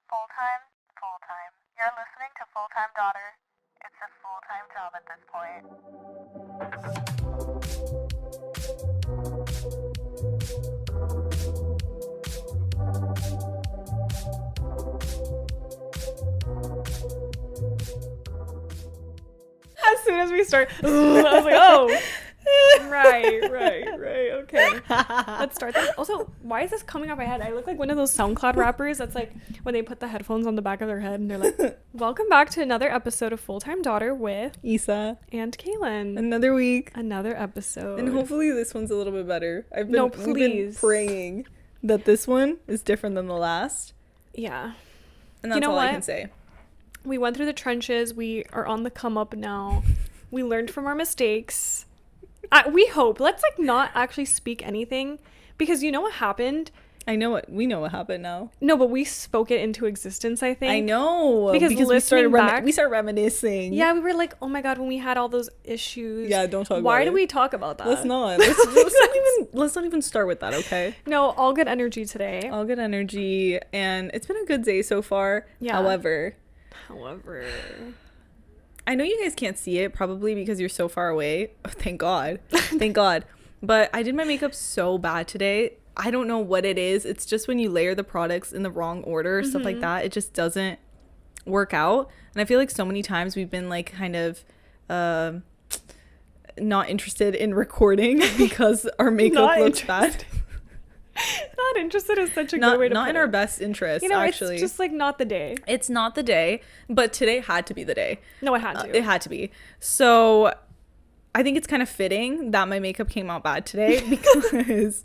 Full-time, full-time. You're listening to Full-Time Daughter. It's a full-time job at this point. As soon as we start, I was like, oh, right, okay. Let's start that. Also, why is this coming off my head? I look like one of those SoundCloud rappers that's like when they put the headphones on the back of their head and they're like, welcome back to another episode of Full-Time Daughter with Isa and Cailyn. Another week, Another episode. and hopefully this one's a little bit better. No, we've been please. praying that this one is different than the last, Yeah. and that's You know all what? I can say. We went through the trenches. We are on the come up now. We learned from our mistakes. We hope. Let's like not actually speak anything because you know what happened? We know what happened now. No, but we spoke it into existence, I think. I know Because we started back, we started reminiscing. Yeah, we were like, oh my god, when we had all those issues. Yeah, don't talk about it. Why do we talk about that? Let's not. Let's not even start with that, okay? No, all good energy today. All good energy, and it's been a good day so far. Yeah. However, I know you guys can't see it probably because you're so far away. Oh, thank God. Thank God. But I did my makeup so bad today. I don't know what it is. It's just when you layer the products in the wrong order, stuff like that, it just doesn't work out. And I feel like so many times we've been like kind of not interested in recording because our makeup looks bad. Not interested is such a good way to not put in it. our best interest, You know, actually. it's just like not the day. It's not the day, but today had to be the day. No, it had to. It had to be. So I think it's kind of fitting that my makeup came out bad today because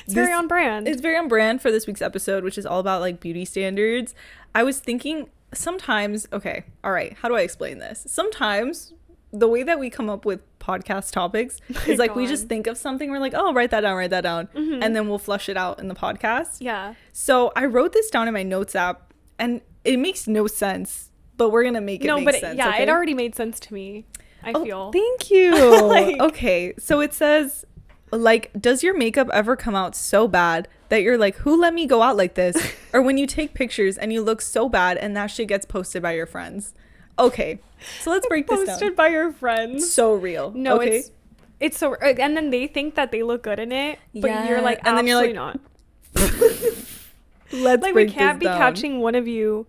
It's very on brand. It's very on brand for this week's episode, which is all about like beauty standards. I was thinking sometimes, okay, all right, how do I explain this? Sometimes the way that we come up with podcast topics is like we just think of something, we're like, oh, write that down, and then we'll flush it out in the podcast. Yeah. So I wrote this down in my notes app, and it makes no sense, but we're gonna make it make sense. Yeah, okay? it already made sense to me. I feel. Thank you. Like- Okay, so it says, like, does your makeup ever come out so bad that you're like, who let me go out like this? Or when you take pictures and you look so bad and that shit gets posted by your friends. Okay, so let's break this down. Posted by your friends. So real. No, okay? it's so, and then they think that they look good in it, but you're like, and then you're like, not. Let's Like, break we can't this be down. catching one of you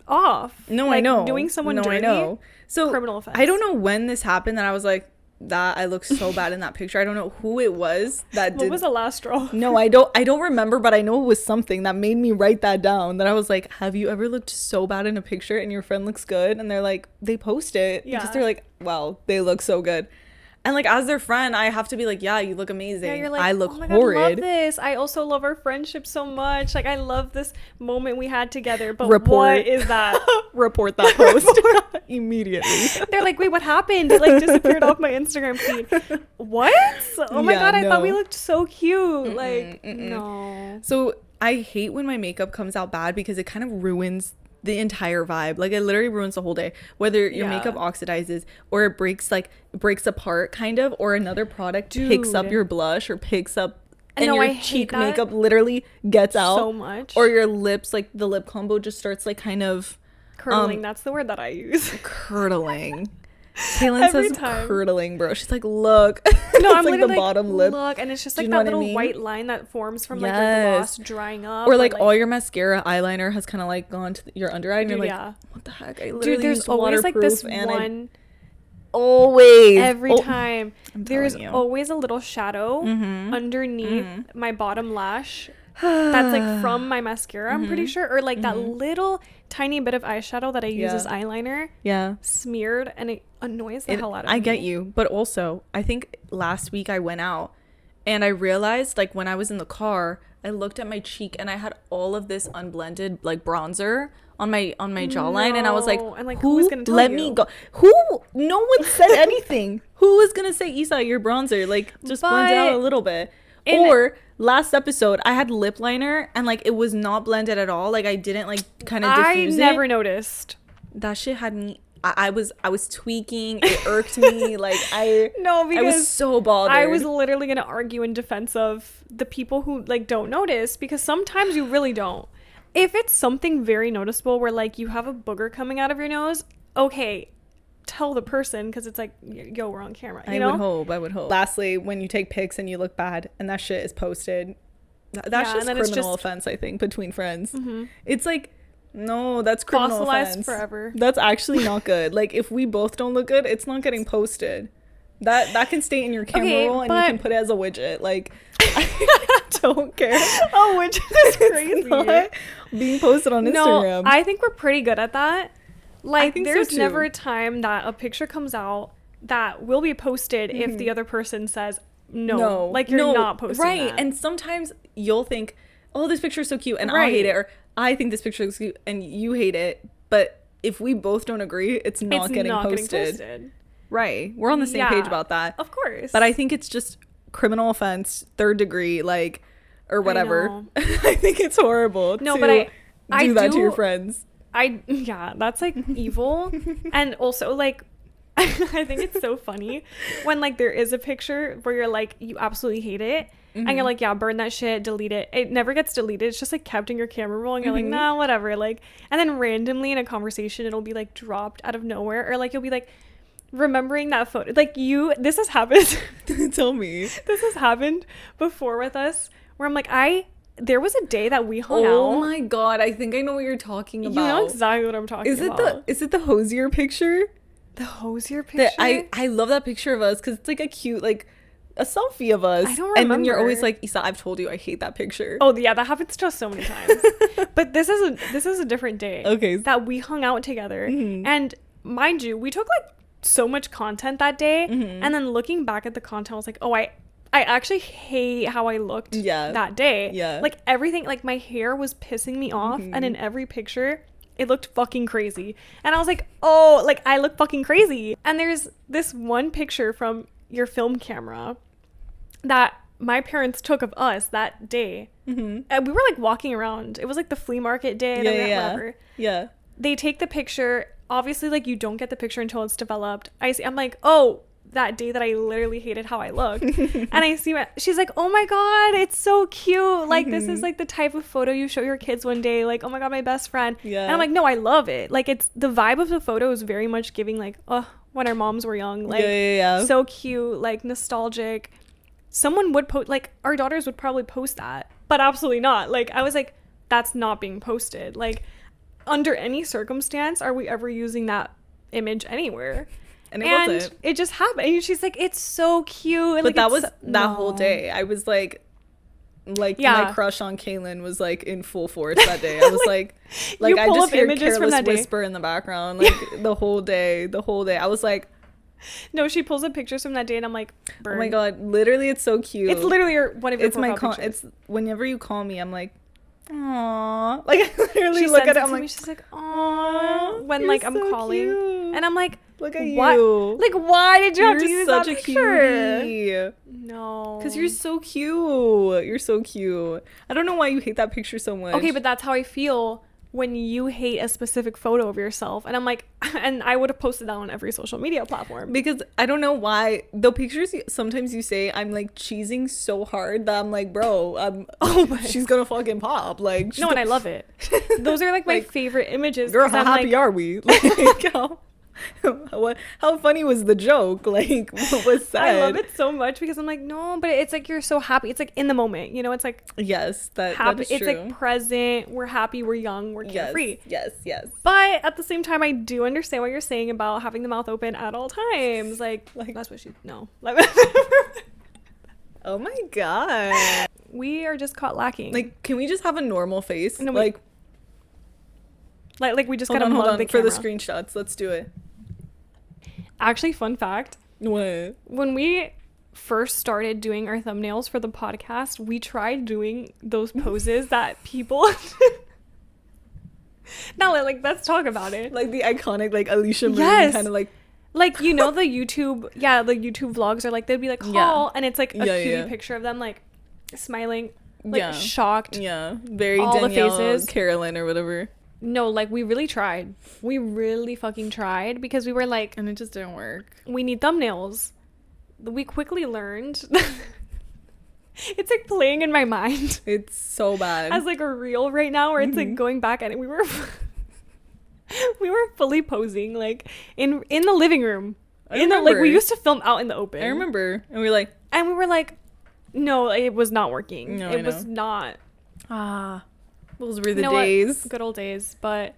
off. No, like, I know. Doing someone no, dirty. I know. So criminal offense. I don't know when this happened that I was like, that I look so bad in that picture. I don't know who it was that What did. was the last straw? No, I don't remember, but I know it was something that made me write that down. That I was like, have you ever looked so bad in a picture and your friend looks good? And they're like, they post it because Yeah. they're like, wow, they look so good. And like, as their friend, I have to be like, yeah, you look amazing. Yeah, you're like, I look oh my God, I love horrid. this. I also love our friendship so much. Like, I love this moment we had together. But Report. what is that? Report that post immediately. They're like, wait, what happened? It like disappeared off my Instagram feed. What? Oh my Yeah, God, I thought we no. looked so cute. Like, no. So I hate when my makeup comes out bad because it kind of ruins the entire vibe. Like, it literally ruins the whole day, whether your makeup oxidizes or it breaks apart kind of, or another product picks up your blush or picks up and No, your I hate cheek that makeup literally gets out so much. or your lips, like the lip combo just starts like kind of Curdling, that's the word that I use. curdling. Cailyn Every says time. curdling, bro. She's like, look. No, It's I'm like literally the bottom lip. Look, and it's just Do like you know that what I little mean? white line that forms from like the Yes. gloss drying up. Or like all your mascara eyeliner has kind of like gone to your under eye and you're Dude, like, yeah. what the heck? I literally Dude, there's used always like this waterproof and one always every Oh, time. I'm There's telling you. always a little shadow underneath my bottom lash that's like from my mascara, I'm pretty sure, or like that little tiny bit of eyeshadow that I use as eyeliner yeah. smeared, and it annoys the hell out of me. I get you, but also I think last week I went out and I realized, like, when I was in the car, I looked at my cheek and I had all of this unblended like bronzer on my jawline, and I was like, No, and, like, who was gonna tell let you? me go? Who? No one said anything. Who was gonna say, Isa, your bronzer, like, just blend it out a But little bit? in- Or last episode I had lip liner and like it was not blended at all. Like, I didn't like kind of diffuse I never it. noticed. That shit had me. I was tweaking. It irked me. Like, No, I because was so bothered. I was literally gonna argue in defense of the people who like don't notice, because sometimes you really don't. if it's something very noticeable where like you have a booger coming out of your nose, okay, tell the person, because it's like, yo, we're on camera, you know? I would hope. Lastly, when you take pics and you look bad and that shit is posted, that's just criminal offense, I think, between friends. It's like, no, that's criminal offense forever. That's actually not good. Like, if we both don't look good, it's not getting posted. That can stay in your camera roll, and you can put it as a widget. Like, I don't care. Oh, widget is crazy. Not being posted on Instagram. No, I think we're pretty good at that. Like, there's so never a time that a picture comes out that will be posted if the other person says no. Like, you're not posting right that. And sometimes you'll think, oh, this picture is so cute, and I hate it, or I think this picture is cute and you hate it. But if we both don't agree, it's not getting posted. Right, we're on the same page about that, of course. But I think it's just criminal offense, 3rd degree, like, or whatever. I think it's horrible. No, but I do that to your friends. That's like evil. And also, like, I think it's so funny when like there is a picture where you're like, you absolutely hate it, and you're like, yeah, burn that shit, delete it. It never gets deleted. It's just like kept in your camera roll, and you're like, nah, whatever. Like, and then randomly in a conversation, it'll be like dropped out of nowhere, or like you'll be like remembering that photo. Like, this has happened. Tell me. This has happened before with us, where I'm like, there was a day that we hung out. Oh my god, I think I know what you're talking about. You know exactly what I'm talking about. Is it the hosier picture? The hosier picture? I love that picture of us, because it's like a cute, like, a selfie of us. I don't remember. And then you're always like, Isa, I've told you I hate that picture. Oh yeah, that happens to us so many times. But this is a different day. Okay. That we hung out together. And mind you, we took like so much content that day. And then looking back at the content, I was like, oh, I actually hate how I looked that day. Yeah. Like, everything, like, my hair was pissing me off, and in every picture it looked fucking crazy. And I was like, oh, like, I look fucking crazy. And there's this one picture from your film camera that my parents took of us that day. And we were like walking around. It was like the flea market day. Whatever. Yeah. They take the picture. Obviously, like, you don't get the picture until it's developed. I'm like, oh, that day that I literally hated how I looked. And I see she's like, oh my god, it's so cute. Like, this is like the type of photo you show your kids one day. Like, oh my god, my best friend. Yeah. And I'm like, no, I love it. Like, it's the vibe of the photo is very much giving like, oh, when our moms were young. Like, so cute, like, nostalgic. Someone would post, like, our daughters would probably post that, but absolutely not. Like, I was like, that's not being posted. Like, under any circumstance are we ever using that image anywhere? And it wasn't. It just happened. And she's like, it's so cute. And but like, that was that whole day. I was like my crush on Cailyn was like in full force that day. I was like I just hear Careless Whisper in the background, like the whole day. I was like, no, she pulls up pictures from that day, and I'm like, burn. Oh my god, literally, it's so cute. It's literally one of your profile pictures. It's whenever you call me, I'm like, aww. Like, I literally look at it, I'm like, she's like, aww. When like I'm so calling, cute. And I'm like, look at what? You. Like, why did you have to use that picture? Cutie. No. Because you're so cute. You're so cute. I don't know why you hate that picture so much. Okay, but that's how I feel when you hate a specific photo of yourself. And I'm like, and I would have posted that on every social media platform. Because I don't know why. The pictures, sometimes you say I'm like cheesing so hard that I'm like, bro, she's gonna fucking pop. Like, no, and I love it. Those are like my favorite images. Girl, how happy are we? Like, how funny was the joke? Like, what was said? I love it so much because I'm like, no, but it's like you're so happy. It's like in the moment, you know. It's like, yes, that is it's true. Like present. We're happy. We're young. We're carefree. Yes. But at the same time, I do understand what you're saying about having the mouth open at all times. Like that's what she Oh my god, we are just caught lacking. Like, can we just have a normal face? No, like we just gotta mug the camera for the screenshots. Let's do it. Actually, fun fact. What? When we first started doing our thumbnails for the podcast, we tried doing those poses that people... Now, like, let's talk about it. Like the iconic, like, Alicia Marie kind of like... Like, you know, the YouTube vlogs are like, they'd be like, haul, and it's like a cutie picture of them, like, smiling, like, shocked. Yeah. Very all Danielle, the faces. Carolyn or whatever. No, like, we really tried. We really fucking tried because we were like... And it just didn't work. We need thumbnails. We quickly learned it's like playing in my mind It's so bad. as like a reel right now where it's like going back and we were fully posing like in the living room. I Like remember. we used to film out in the open. I remember. And we were like, no, it was not working. No, it I was know. not. those were the You know what? days. Good old days. But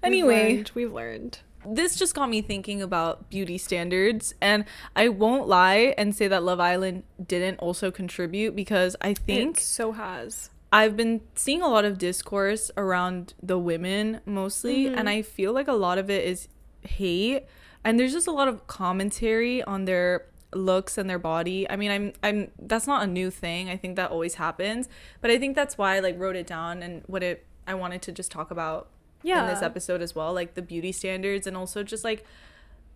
Anyway, we've learned. this just got me thinking about beauty standards, and I won't lie and say that Love Island didn't also contribute, because I think It so has. I've been seeing a lot of discourse around the women mostly, and I feel like a lot of it is hate, and there's just a lot of commentary on their looks and their body. I mean, I'm that's not a new thing. I think that always happens, but I think that's why I like wrote it down and I wanted to just talk about in this episode as well, like the beauty standards and also just like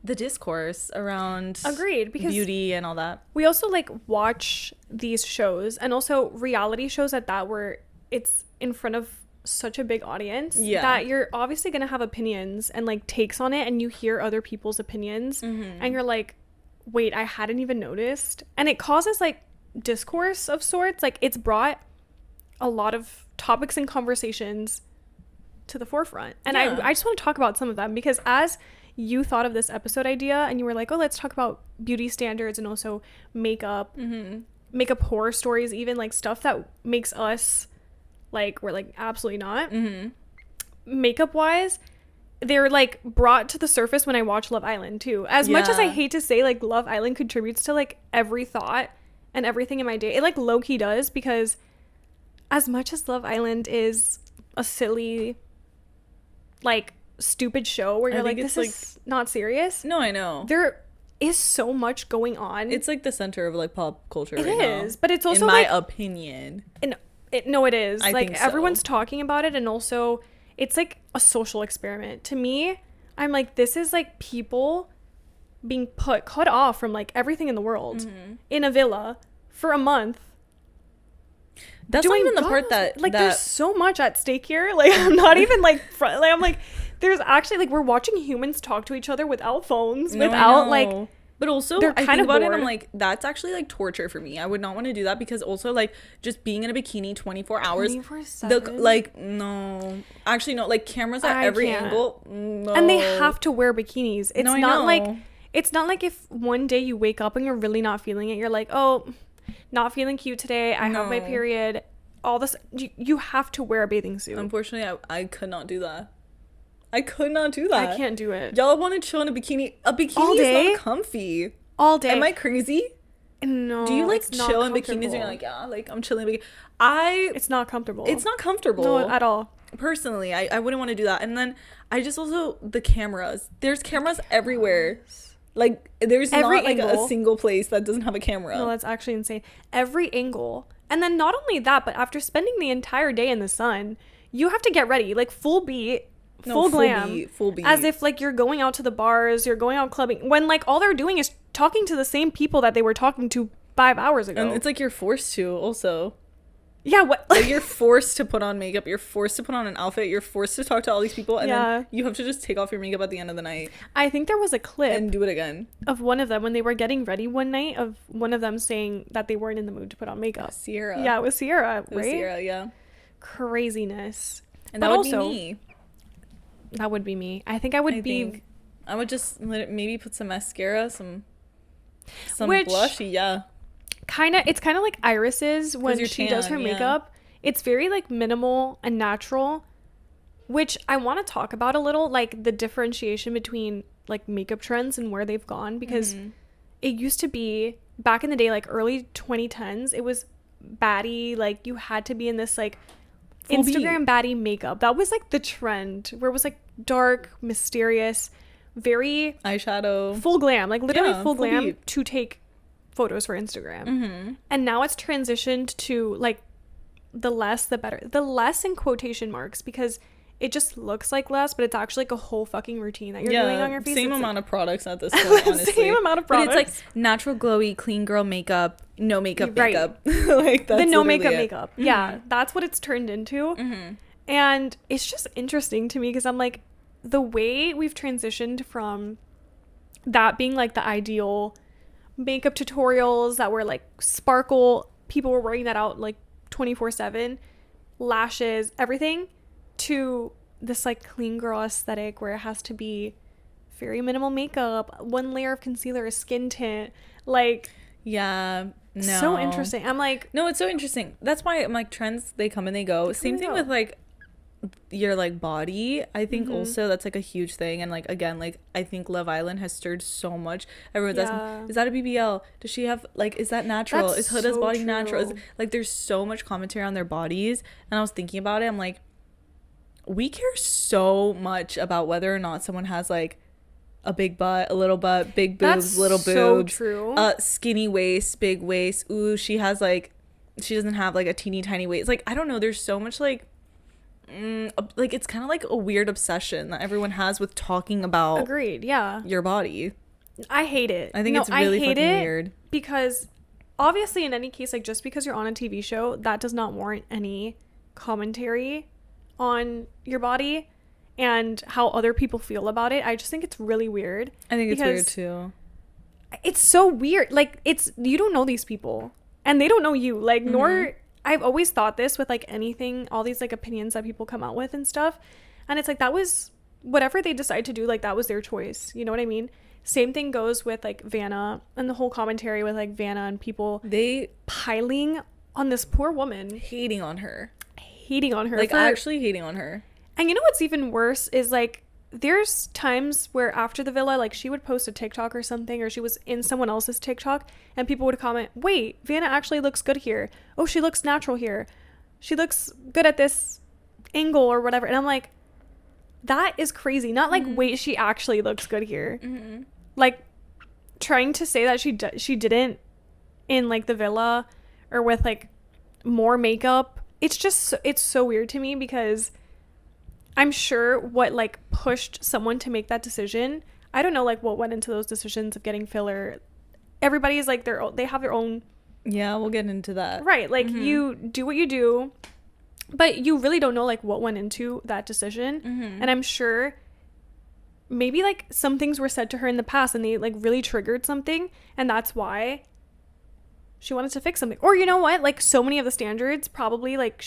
the discourse around Agreed, because beauty and all that. we also like watch these shows, and also reality shows at that, where it's in front of such a big audience that you're obviously gonna have opinions and like takes on it, and you hear other people's opinions and you're like, wait, I hadn't even noticed. And it causes like discourse of sorts. Like it's brought a lot of topics and conversations to the forefront, and I just want to talk about some of them, because as you thought of this episode idea and you were like, oh, let's talk about beauty standards and also makeup, makeup horror stories, even like stuff that makes us like, we're like absolutely not makeup wise, they're like brought to the surface when I watch Love Island too. As much as I hate to say, like, Love Island contributes to like every thought and everything in my day, it like low-key does, because as much as Love Island is a silly like stupid show where you're like, this is not serious. No, I know. There is so much going on. It's like the center of like pop culture It right now. is, but it's also in my like, opinion. No, it is. I like think so. everyone's talking about it, and also it's like a social experiment. To me, I'm like, this is like people being cut off from like everything in the world in a villa for a month. That's not even the part that like there's so much at stake here. Like I'm not even like I'm like, there's actually like, we're watching humans talk to each other without phones, without like, but also they're I kind think of about it and bored. I'm like, that's actually like torture for me. I would not want to do that, because also like just being in a bikini 24 hours 24/7? like no, actually no, like cameras at every can't. angle, no. And they have to wear bikinis. It's No, I not know. like, it's not like if one day you wake up and you're really not feeling it, you're like, oh, not feeling cute today, I have my period, all this, you have to wear a bathing suit. Unfortunately, I could not do that. I could not do that. I can't do it Y'all want to chill in a bikini? A bikini all day? is not comfy. all day. Am I crazy? No. Do you like it's not chill in bikinis and comfortable. you're like, yeah, like I'm chilling in bikini? It's not comfortable. It's not comfortable. No, at all. Personally, I wouldn't want to do that. And then I just also, the cameras. There's cameras everywhere. Like there's Every not like angle. a single place that doesn't have a camera. No, that's actually insane. Every angle. And then not only that, but after spending the entire day in the sun, you have to get ready, like full beat, full glam, full beat. as if like you're going out to the bars, you're going out clubbing, when like all they're doing is talking to the same people that they were talking to 5 hours ago. And it's like you're forced to also. Yeah, what? Like you're forced to put on makeup, you're forced to put on an outfit, you're forced to talk to all these people, and then you have to just take off your makeup at the end of the night I think there was a clip and do it again. of one of them when they were getting ready one night, of one of them saying that they weren't in the mood to put on makeup. Sierra. Yeah, it was Sierra, It was right? Sierra, yeah. Craziness. And But that would also, be me. That would be me. I think I would be. I would just maybe put some mascara, some Which- blush, yeah. It's kind of like Iris's when you're she does her tan, yeah. makeup. It's very like minimal and natural, which I want to talk about a little, like the differentiation between like makeup trends and where they've gone, because it used to be back in the day, like early 2010s, it was baddie, like you had to be in this like Full Instagram baddie makeup. That was like the trend, where it was like dark, mysterious, very Eyeshadow. full glam, like literally Yeah, full full glam beat. to take photos for Instagram. And now it's transitioned to like the less the better, the less in quotation marks, because it just looks like less, but it's actually like a whole fucking routine that you're doing on your face. Same It's amount like, of products at this point, honestly. Same amount of But products. it's like natural, glowy, clean girl makeup, no makeup Right. makeup. Like that's the no literally makeup it. makeup. Yeah, that's what it's turned into. And it's just interesting to me, because I'm like, the way we've transitioned from that being like the ideal makeup tutorials that were like sparkle people were wearing that out like 24/7, lashes, everything, to this like clean girl aesthetic where it has to be very minimal makeup, one layer of concealer, a skin tint, like, yeah, no, so interesting. I'm like, no, it's so interesting. That's why I'm like, trends, they come and they go. Same thing with like your like body. I think also that's like a huge thing. And like, again, like I think Love Island has stirred so much. Everyone's asking, is that a BBL? Does she have like, is that natural? Is Huda's so body true. natural? Like there's so much commentary on their bodies, and I was thinking about it, I'm like, we care so much about whether or not someone has like a big butt, a little butt, big boobs, that's little so boobs, true. Skinny waist, big waist. Ooh, she has like, she doesn't have like a teeny tiny waist. Like I don't know, there's so much like it's kind of like a weird obsession that everyone has with talking about Agreed, yeah. your body. I hate it. I think it's really fucking weird. Because obviously in any case, like just because you're on a TV show, that does not warrant any commentary on your body and how other people feel about it. I just think it's really weird. I think it's weird too. It's so weird. Like, it's, you don't know these people and they don't know you. Like, nor, I've always thought this with like anything, all these like opinions that people come out with and stuff. And it's like, that was whatever they decide to do, like that was their choice. You know what I mean? Same thing goes with like Vanna and the whole commentary with like Vanna and people, they piling on this poor woman, hating on her, like actually hating on her. And you know what's even worse is like, there's times where after the villa, like she would post a TikTok or something, or she was in someone else's TikTok and people would comment, wait, Vanna actually looks good here. Oh, she looks natural here. She looks good at this angle or whatever. And I'm like, that is crazy. Not like, wait, she actually looks good here. Like trying to say that she didn't in like the villa or with like more makeup. It's just, it's so weird to me because I'm sure what like pushed someone to make that decision, I don't know like what went into those decisions of getting filler. Everybody's like they have their own, yeah, we'll get into that, right? Like you do what you do, but you really don't know like what went into that decision. And I'm sure maybe like some things were said to her in the past and they like really triggered something, and that's why she wanted to fix something. Or you know what, like so many of the standards probably like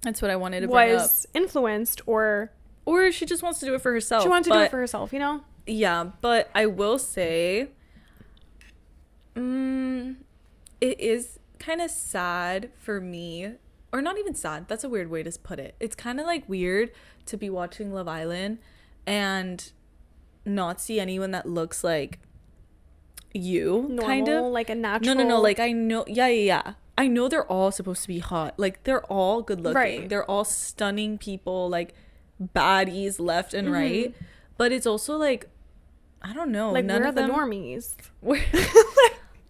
that's what I wanted to bring up. Was influenced or she just wants to do it for herself. She wanted to do it for herself, you know? Yeah, but I will say it is kind of sad for me, or not even sad, that's a weird way to put it. It's kind of like weird to be watching Love Island and not see anyone that looks like you. Normal, kind of like a natural. No, like I know, yeah, I know they're all supposed to be hot. Like, they're all good looking. Right. They're all stunning people, like, baddies left and right. But it's also, like, I don't know. Like, none where of are the them, normies?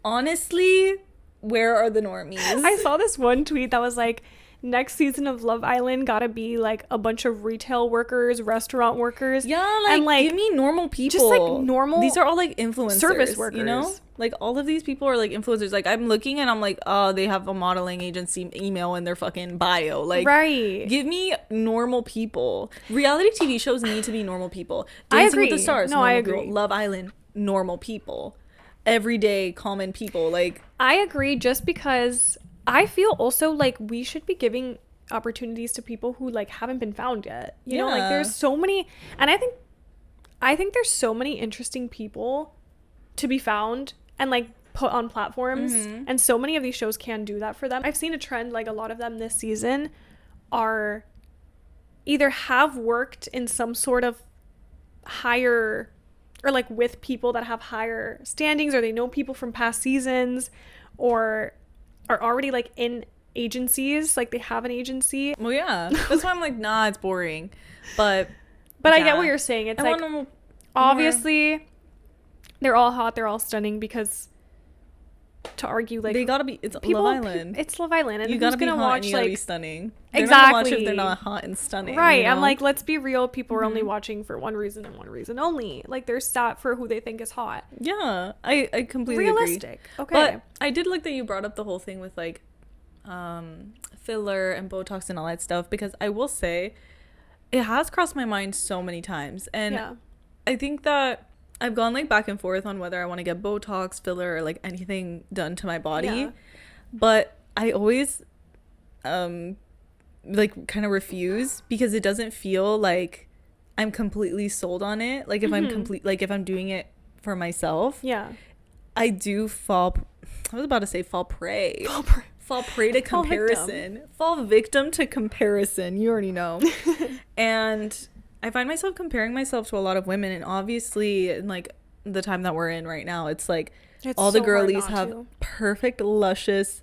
honestly, where are the normies? I saw this one tweet that was like, next season of Love Island gotta be like a bunch of retail workers, restaurant workers. Yeah, like, and, like, give me normal people. just like normal. These are all like influencers, service workers. You know, like all of these people are like influencers. Like I'm looking and I'm like, oh, they have a modeling agency email in their fucking bio. Like, right? Give me normal people. Reality TV shows need to be normal people. I Dancing agree. with the Stars. No, I agree. People. Love Island. Normal people. Everyday common people. Like I agree. Just because I feel also like we should be giving opportunities to people who like haven't been found yet, you know, like there's so many, and I think there's so many interesting people to be found and like put on platforms, and so many of these shows can do that for them. I've seen a trend, like a lot of them this season are either have worked in some sort of higher, or like with people that have higher standings, or they know people from past seasons, or are already like in agencies, like they have an agency. Well, yeah, that's why I'm like, nah, it's boring. But yeah. I get what you're saying. It's like, obviously they're all hot, they're all stunning, because to argue like they gotta be, it's people, Love Island. It's Love Island, and you gotta who's gonna be hot watch, and you like, gotta be stunning. They're exactly. not gonna watch if they're not hot and stunning, right? You know? I'm like, let's be real. People are only watching for one reason and one reason only. Like they're sat for who they think is hot. Yeah, I completely realistic. agree. Okay, but I did like that you brought up the whole thing with like filler and Botox and all that stuff, because I will say it has crossed my mind so many times, and I think that I've gone like back and forth on whether I want to get Botox, filler, or like anything done to my body. but I always like kind of refuse because it doesn't feel like I'm completely sold on it. Like if if I'm doing it for myself, Yeah. I do fall prey to comparison. Fall victim to comparison. You already know. And I find myself comparing myself to a lot of women, and obviously in like the time that we're in right now, it's like all the girlies have perfect, luscious,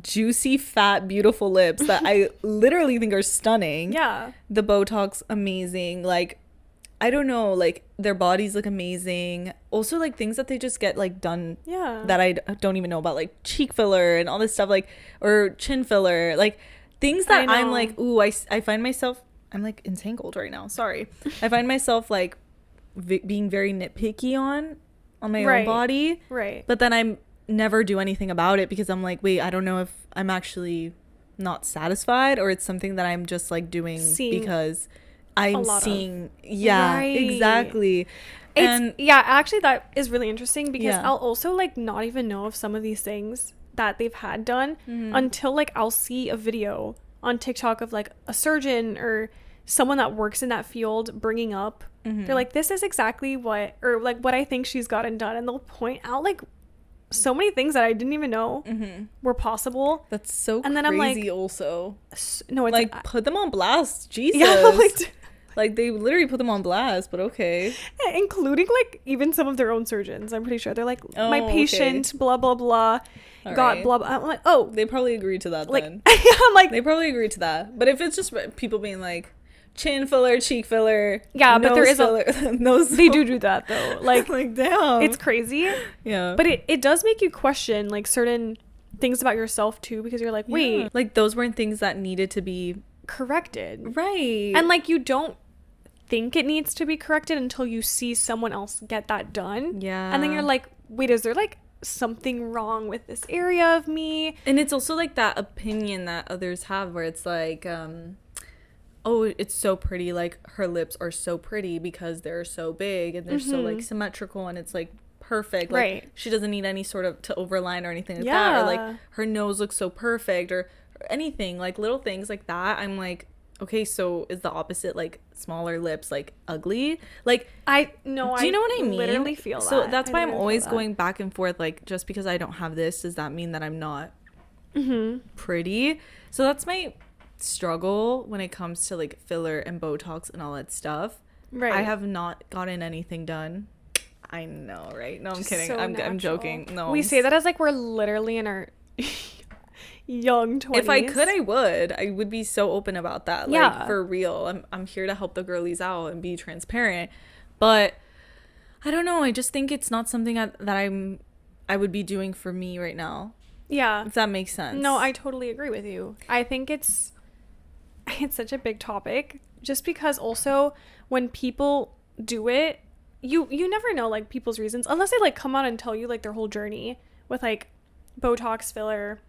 juicy, fat, beautiful lips that I literally think are stunning. Yeah. The Botox, amazing. Like, I don't know, like their bodies look amazing. Also, like things that they just get like done that I don't even know about, like cheek filler and all this stuff, like, or chin filler, like things that I'm like, ooh, I find myself, I'm like entangled right now. Sorry. I find myself like being very nitpicky on my own body. Right. But then I'm never do anything about it because I'm like, wait, I don't know if I'm actually not satisfied or it's something that I'm just like doing because I'm seeing exactly. And actually that is really interesting because I'll also like not even know of some of these things that they've had done until like I'll see a video on TikTok of like a surgeon or someone that works in that field bringing up they're like, this is exactly what, or like what I think she's gotten done, and they'll point out like so many things that I didn't even know were possible. That's so and crazy. Then I'm like, also no, it's like put them on blast. Jesus. Yeah, like they literally put them on blast, but okay. Including like even some of their own surgeons. I'm pretty sure they're like, my patient, blah blah blah, got blah blah. I'm like, oh, they probably agreed to that. Like, then I'm like, they probably agreed to that. But if it's just people being like chin filler, cheek filler, but there is filler, they do that though. Like, like damn, it's crazy. Yeah, but it does make you question like certain things about yourself too, because you're like, wait, like those weren't things that needed to be corrected, right? And like you don't think it needs to be corrected until you see someone else get that done. Yeah. And then you're like, wait, is there like something wrong with this area of me? And it's also like that opinion that others have where it's like, oh, it's so pretty, like her lips are so pretty because they're so big and they're so like symmetrical and it's like perfect. Like she doesn't need any sort of to overline or anything like that. Or like her nose looks so perfect or anything, like little things like that. I'm like, okay, so is the opposite like smaller lips like ugly? Like do you know what I mean? Literally feel that. So that's why I'm always going back and forth, like just because I don't have this, does that mean that I'm not pretty? So that's my struggle when it comes to like filler and Botox and all that stuff. Right. I have not gotten anything done. I know, right? No, I'm kidding. So I'm joking. No, we say that as like we're literally in our young 20s. If I could, I would be so open about that. Like for real. I'm here to help the girlies out and be transparent. But I don't know. I just think it's not something that I would be doing for me right now. Yeah. If that makes sense. No, I totally agree with you. I think it's such a big topic just because also when people do it, you never know like people's reasons unless they like come out and tell you like their whole journey with like Botox, filler,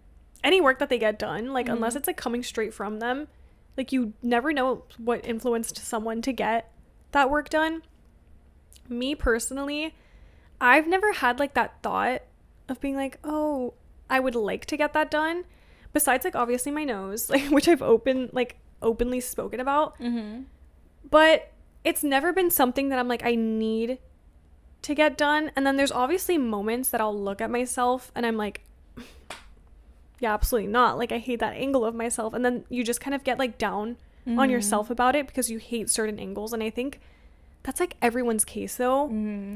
any work that they get done, like unless it's like coming straight from them, like you never know what influenced someone to get that work done. Me personally, I've never had like that thought of being like, oh, I would like to get that done, besides like obviously my nose, like which I've openly spoken about, but it's never been something that I'm like I need to get done. And then there's obviously moments that I'll look at myself and I'm like, yeah, absolutely not, like I hate that angle of myself, and then you just kind of get like down on yourself about it because you hate certain angles. And I think that's like everyone's case though.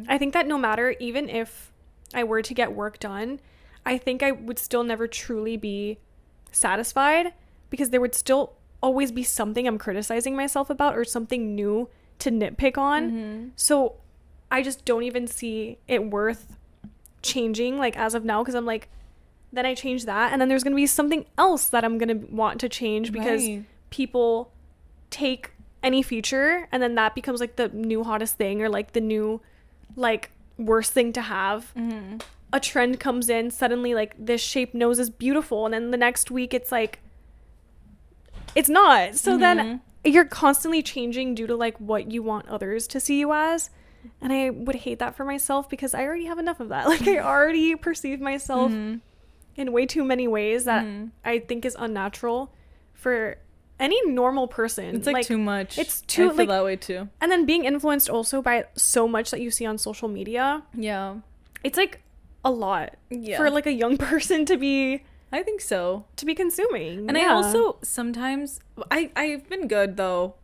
I think that no matter, even if I were to get work done, I think I would still never truly be satisfied because there would still always be something I'm criticizing myself about or something new to nitpick on. So I just don't even see it worth changing like as of now, because I'm like, then I change that and then there's gonna be something else that I'm gonna want to change because people take any feature and then that becomes like the new hottest thing or like the new like worst thing to have. A trend comes in suddenly, like this shape nose is beautiful, and then the next week it's like it's not. So then you're constantly changing due to like what you want others to see you as, and I would hate that for myself because I already have enough of that. Like I already perceive myself in way too many ways that I think is unnatural for any normal person. It's like too much. It's too, I feel that way too. And then being influenced also by so much that you see on social media. Yeah. It's like a lot for like a young person to be, I think so, to be consuming. And I also sometimes I've been good though.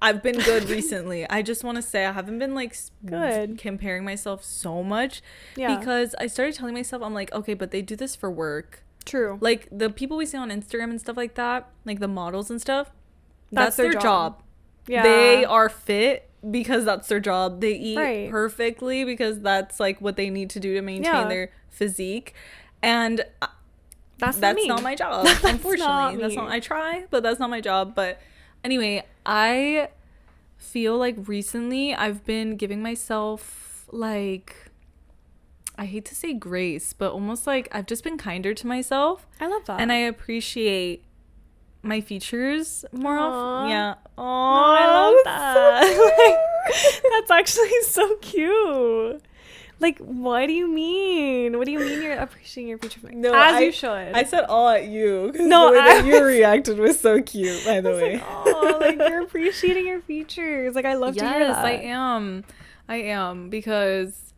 I've been good recently. I just want to say I haven't been like good comparing myself so much because I started telling myself, I'm like, okay, but they do this for work. True. Like the people we see on Instagram and stuff like that, like the models and stuff, that's their job. Yeah. They are fit because that's their job. They eat perfectly because that's like what they need to do to maintain their physique. And that's not my job. Unfortunately. That's not, I try, but that's not my job. But anyway, I feel like recently I've been giving myself like, I hate to say grace, but almost like I've just been kinder to myself. I love that. And I appreciate my features more often. Yeah. Oh, I love that. So that's actually so cute. Like, what do you mean? What do you mean you're appreciating your features? No, you should. I said all at you. No, the way that you reacted was so cute, by the way. Like, oh, like you're appreciating your features. Like, I love to hear that. Yes, I am because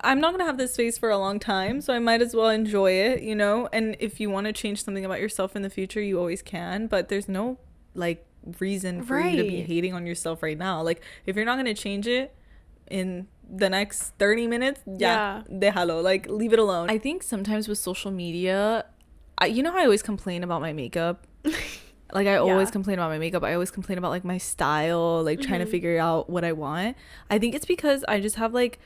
I'm not gonna have this face for a long time, so I might as well enjoy it, you know. And if you want to change something about yourself in the future, you always can, but there's no like reason for you to be hating on yourself right now. Like, if you're not gonna change it in the next 30 minutes, déjalo, like leave it alone. I think sometimes with social media, I always complain about my makeup. Like, I always complain about my makeup. I always complain about like my style, like trying to figure out what I want. I think it's because I just have like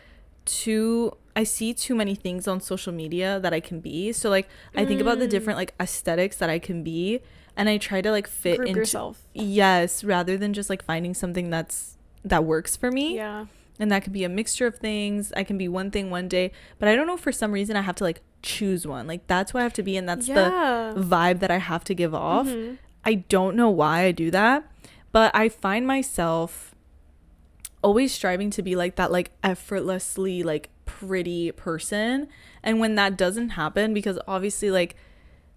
I see too many things on social media that I can be. So like I think about the different like aesthetics that I can be, and I try to like fit into yourself. Yes, rather than just like finding something that works for me. Yeah. And that could be a mixture of things. I can be one thing one day, but I don't know, for some reason I have to like choose one. Like that's what I have to be, and that's the vibe that I have to give off. I don't know why I do that, but I find myself always striving to be like that, like effortlessly like pretty person. And when that doesn't happen, because obviously like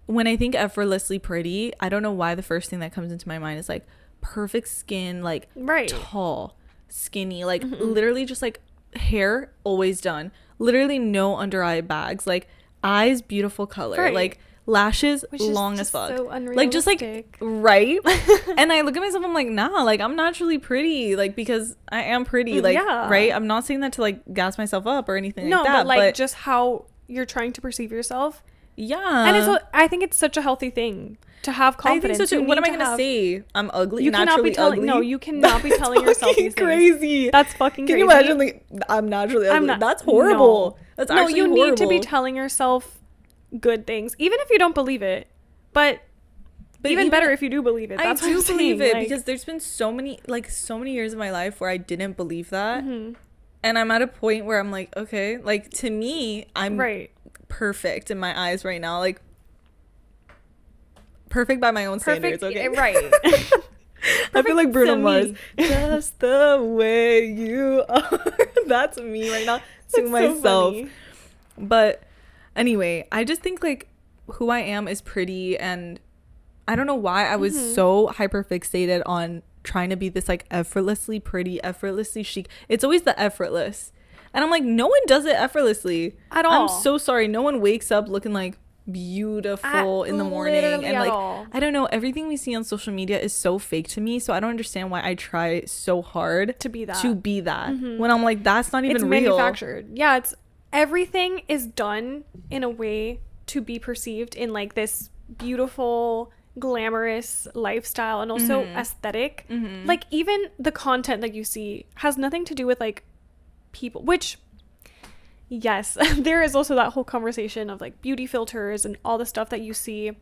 when I think effortlessly pretty, I don't know why the first thing that comes into my mind is like perfect skin, like tall, skinny, like literally just like hair always done, literally no under eye bags, like eyes beautiful color, like lashes long as fuck, so like just like and I look at myself, I'm like, nah, like I'm naturally pretty, like because I am pretty, like I'm not saying that to like gas myself up or anything like that, but like just how you're trying to perceive yourself. And I think it's such a healthy thing to have confidence. I think so too. What am I gonna say? I'm ugly. You cannot be telling. No, you cannot be telling yourself these things. Crazy. That's fucking crazy. Can you imagine? Like, I'm naturally ugly. That's horrible. That's actually horrible. You need to be telling yourself good things, even if you don't believe it. But even better if you do believe it. That's I do believe it, like, because there's been so many years of my life where I didn't believe that, and I'm at a point where I'm like, okay, like to me, I'm perfect in my eyes right now, like perfect by my own standards. Okay, I feel like Bruno Mars. Just the way you are. That's me right now to myself. So but anyway, I just think like who I am is pretty, and I don't know why I was so hyper fixated on trying to be this like effortlessly pretty, effortlessly chic. It's always the effortless, and I'm like, no one does it effortlessly at all. I'm so sorry. No one wakes up looking like beautiful in the morning, and like I don't know, everything we see on social media is so fake to me, so I don't understand why I try so hard to be that when I'm like, that's not even real. It's manufactured. It's everything is done in a way to be perceived in like this beautiful, glamorous lifestyle, and also aesthetic. Like even the content that you see has nothing to do with like people, which yes, there is also that whole conversation of like beauty filters, and all the stuff that you see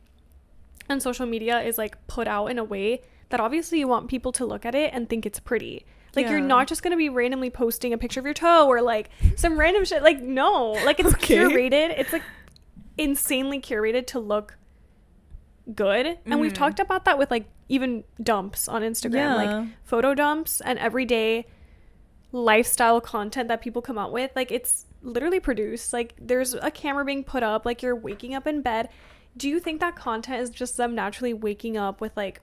on social media is like put out in a way that obviously you want people to look at it and think it's pretty. Like you're not just gonna be randomly posting a picture of your toe or like some random shit. Like no, like it's curated. It's like insanely curated to look good. And we've talked about that with like even dumps on Instagram, like photo dumps, and every day lifestyle content that people come out with, like, it's literally produced. Like, there's a camera being put up, like, you're waking up in bed. Do you think that content is just them naturally waking up with, like,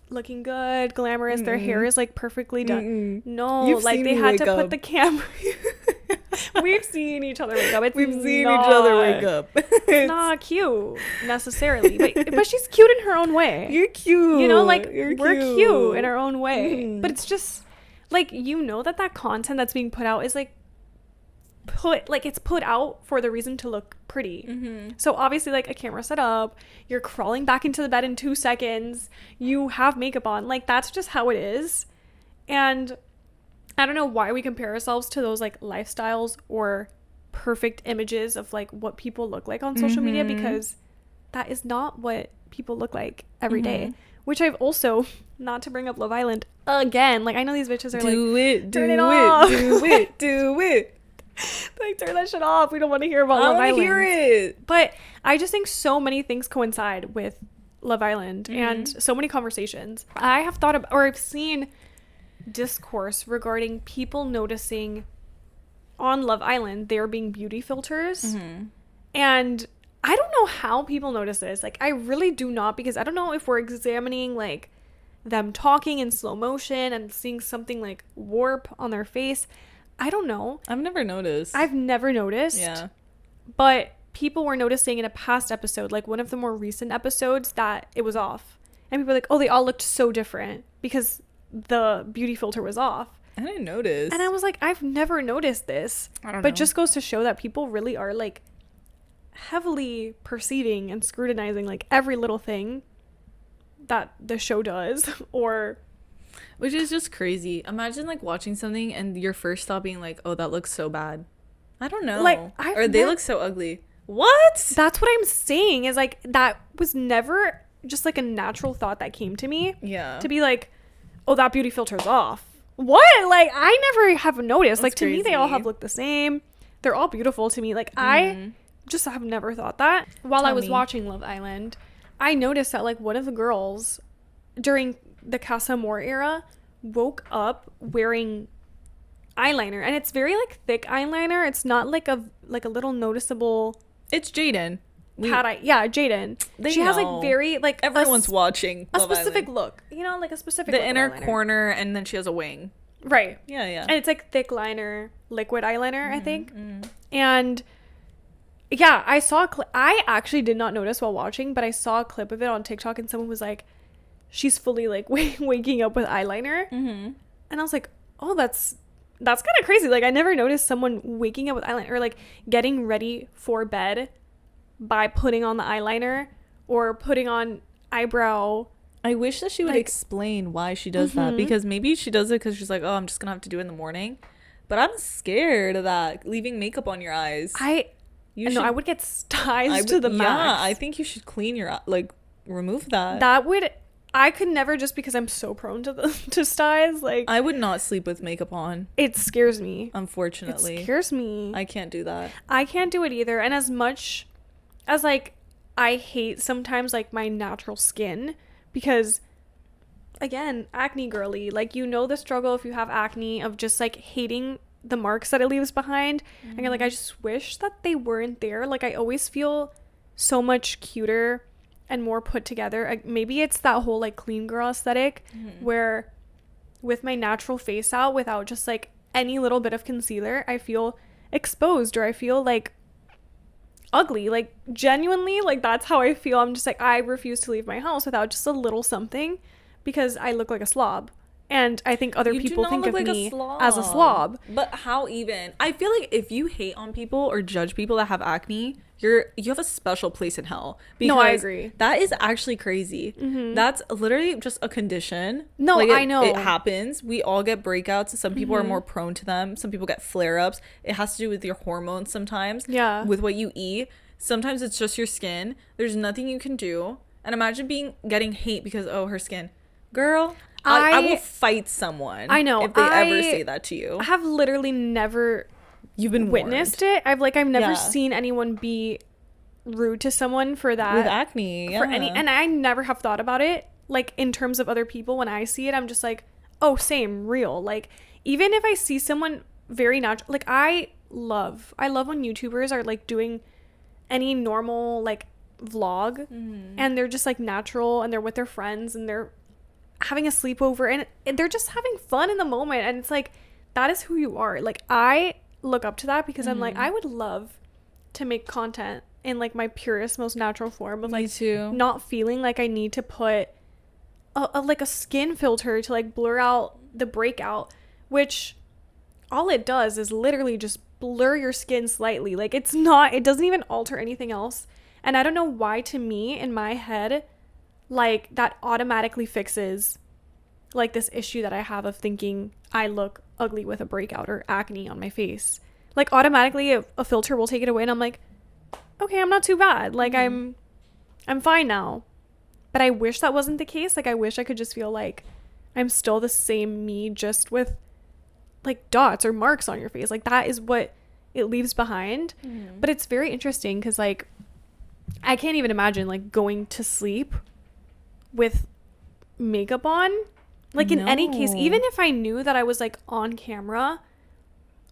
looking good, glamorous, their hair is, like, perfectly done? No, You've like, seen they me had wake to up. put the camera. We've seen each other wake up. We've seen each other wake up. It's not cute necessarily, but she's cute in her own way. You're cute. You know, like, You're we're cute in our own way. Mhm. But it's just, like, you know that content that's being put out is, like, it's put out for the reason to look pretty. So obviously, like, a camera set up, you're crawling back into the bed in 2 seconds, you have makeup on, like, that's just how it is. And I don't know why we compare ourselves to those, like, lifestyles or perfect images of, like, what people look like on social media, because that is not what people look like every day. Which I've also, not to bring up Love Island again, like, I know these bitches are like, turn it off. Do it. Like, turn that shit off. We don't want to hear about I Love want to Island. hear it. But I just think so many things coincide with Love Island and so many conversations. I have thought about, or I've seen discourse regarding people noticing on Love Island there being beauty filters. And I don't know how people notice this. Like, I really do not, because I don't know if we're examining, like, them talking in slow motion and seeing something, like, warp on their face. I don't know. I've never noticed. Yeah. But people were noticing in a past episode, like one of the more recent episodes, that it was off. And people were like, oh, they all looked so different because the beauty filter was off. I didn't notice. And I was like, I've never noticed this. I don't But know. just goes to show that people really are, like, heavily perceiving and scrutinizing, like, every little thing that the show does. Which is just crazy. Imagine, like, watching something and your first thought being like, oh, that looks so bad. I don't know. Like, or they look so ugly. What? That's what I'm saying, is, like, that was never just, like, a natural thought that came to me. Yeah. To be like, oh, that beauty filter's off. What? Like, I never have noticed. That's like, to me, they all crazy. have looked the same. They're all beautiful to me. Like, I just have never thought that. While I was watching Love Island, I noticed that, like, one of the girls during the Casa Amor era woke up wearing eyeliner, and it's very, like, thick eyeliner. It's not like a little noticeable It's Jaden. Jaden. She has, like, very, like, Everyone's watching a Love specific Island. look, you know, like a specific The look of inner eyeliner. corner, and then she has a wing. Right. Yeah. And it's, like, thick liner, liquid eyeliner, I think. And yeah, I saw I actually did not notice while watching, but I saw a clip of it on TikTok, and someone was like, she's fully, like, waking up with eyeliner. And I was like, oh, that's kind of crazy. Like, I never noticed someone waking up with eyeliner, or, like, getting ready for bed by putting on the eyeliner or putting on eyebrow. I wish that she would like, explain why she does that, because maybe she does it because she's like, oh, I'm just gonna have to do it in the morning. But I'm scared of that, leaving makeup on your eyes. I would get styes to the max. Yeah, I think you should clean your, like, remove that. I could never, just because I'm so prone to styes. Like, I would not sleep with makeup on. It scares me. Unfortunately. It scares me. I can't do that. I can't do it either. And as much as, like, I hate sometimes, like, my natural skin, because, again, acne girly, like, you know the struggle if you have acne of just, like, hating the marks that it leaves behind. And you're like, I just wish that they weren't there. Like, I always feel so much cuter and more put together. Maybe it's that whole, like, clean girl aesthetic where with my natural face out, without just, like, any little bit of concealer, I feel exposed, or I feel, like, ugly. Like, genuinely, like, that's how I feel. I'm just like, I refuse to leave my house without just a little something, because I look like a slob. And I think other people think of me as a slob. But how even? I feel like if you hate on people or judge people that have acne, you have a special place in hell. No, I agree. That is actually crazy. That's literally just a condition. No, like, I know. It happens. We all get breakouts. Some people are more prone to them. Some people get flare-ups. It has to do with your hormones sometimes. Yeah. With what you eat. Sometimes it's just your skin. There's nothing you can do. And imagine getting hate because, oh, her skin. Girl, I will fight someone. I know. If they ever say that to you. I have literally never You've been witnessed warned. it. I've never seen anyone be rude to someone for that. With acne, yeah. And I never have thought about it, like, in terms of other people. When I see it, I'm just like, Oh, same, real. Like, even if I see someone very natural, like, I love when YouTubers are, like, doing any normal, like, vlog, and they're just, like, natural, and they're with their friends, and they're having a sleepover, and they're just having fun in the moment, and it's, like, that is who you are. Like, I look up to that because I'm, like, I would love to make content in, like, my purest, most natural form of, like, not feeling like I need to put like a skin filter to, like, blur out the breakout, which all it does is literally just blur your skin slightly. Like, it doesn't even alter anything else. And I don't know why, to me, in my head, like, that automatically fixes, like, this issue that I have of thinking I look ugly with a breakout or acne on my face. Like, automatically a filter will take it away, and I'm like, okay, I'm not too bad. Like, I'm fine now. But I wish that wasn't the case. Like, I wish I could just feel like I'm still the same me, just with, like, dots or marks on your face. Like, that is what it leaves behind. But it's very interesting because, like, I can't even imagine, like, going to sleep with makeup on. Like, in any case, even if I knew that I was, like, on camera,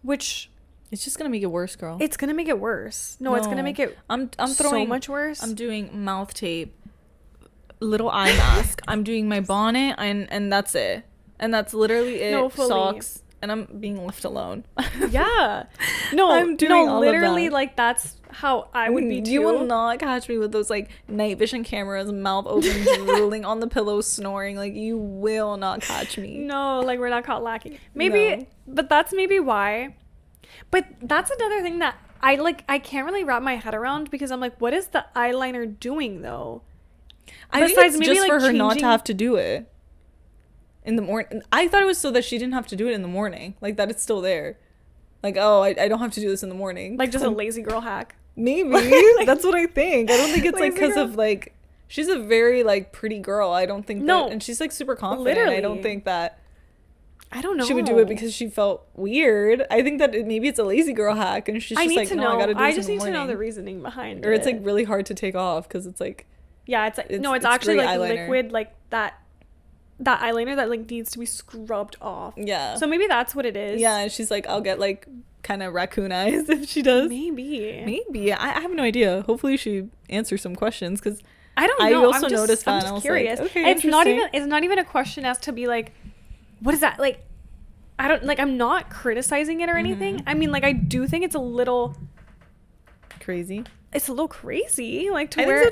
which... It's just gonna make it worse, girl. It's gonna make it worse. No, it's gonna make it I'm throwing so much worse. I'm doing mouth tape, little eye mask. I'm doing my bonnet, and that's it. And that's literally it. No, fully. Socks, and I'm being left alone. Yeah. No, I'm doing all literally, of that. like, that's how I would be too. You will not catch me with those, like, night vision cameras, mouth open, drooling on the pillow, snoring. Like, you will not catch me. No, like, we're not caught lacking. Maybe, but that's maybe why. But that's another thing that I can't really wrap my head around, because I'm like, what is the eyeliner doing, though? I think it's just for her not to have to do it in the morning. I thought it was so that she didn't have to do it in the morning, like, that it's still there. Like, oh, I don't have to do this in the morning. Like, just a lazy girl hack. Maybe. That's what I think. I don't think it's, like, because of, like, she's a very, like, pretty girl. I don't think that, and she's, like, super confident. Literally. I don't think that I don't know. she would do it because she felt weird. I think that maybe it's a lazy girl hack, and she's just like, no, I gotta do this in the morning. I just need to know the reasoning behind it. Or it's, like, really hard to take off because it's, like... Yeah, it's like... No, it's actually, like, eyeliner. liquid, like, that eyeliner that, like, needs to be scrubbed off. Yeah. So maybe that's what it is. Yeah, and she's like, I'll get, like, kind of raccoon eyes if she does. Maybe. I have no idea. Hopefully she answers some questions, because I don't know. I also noticed that. I'm just curious. Like, okay, it's not even a question as to be like, what is that? Like, I don't, like, I'm not criticizing it or anything. I mean, like, I do think it's a little crazy. It's a little crazy, like, to I wear.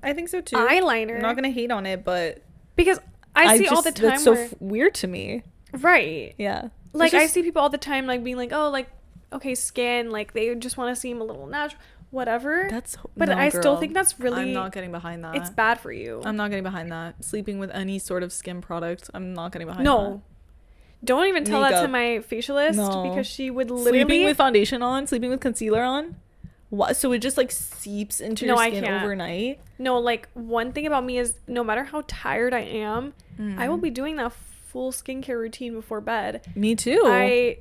I think so too. Eyeliner. I'm not gonna hate on it, but because I see all the time. That's so weird to me. Right. Yeah. Like, I see people all the time, like, being like, oh, like, okay, skin, like, they just want to seem a little natural, whatever. But I still think that's really... I'm not getting behind that. It's bad for you. I'm not getting behind that. Sleeping with any sort of skin product, I'm not getting behind that. No. Don't even tell that to my facialist, because she would literally... Sleeping with foundation on, sleeping with concealer on? What? So it just, like, seeps into your skin overnight? No, like, one thing about me is, no matter how tired I am, I will be doing that full skincare routine before bed. Me too. I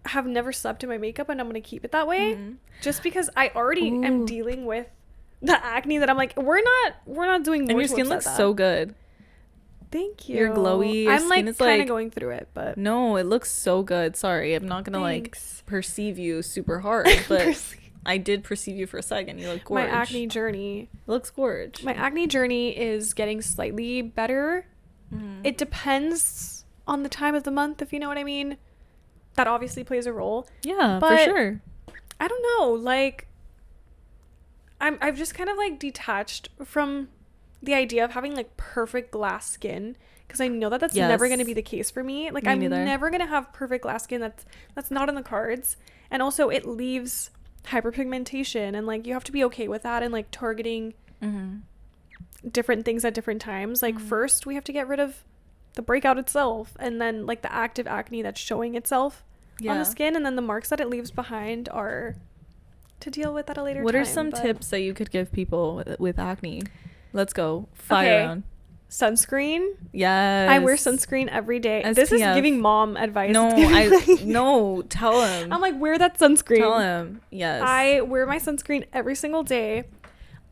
have never slept in my makeup, and I'm gonna keep it that way, just because I already am dealing with the acne that I'm like, we're not doing more. And your skin looks so good. Thank you. You're glowy. I'm like kind of going through it, but no, it looks so good. Sorry, I'm not gonna like perceive you super hard, but I did perceive you for a second. You look gorgeous. My acne journey looks gorgeous. My acne journey is getting slightly better. It depends on the time of the month, if you know what I mean. That obviously plays a role. Yeah, but for sure. I don't know, like, I've just kind of, like, detached from the idea of having, like, perfect glass skin, because I know that that's never going to be the case for me. Like, I'm never going to have perfect glass skin. That's not in the cards. And also, it leaves hyperpigmentation, and, like, you have to be okay with that, and, like, targeting different things at different times. Like, first we have to get rid of the breakout itself, and then, like, the active acne that's showing itself on the skin, and then the marks that it leaves behind are to deal with at a later time. What are some tips that you could give people with acne? Let's go. Fire round. Sunscreen. Yes. I wear sunscreen every day. SPF. This is giving mom advice. No, tell him. I'm like, wear that sunscreen. Tell him. Yes. I wear my sunscreen every single day.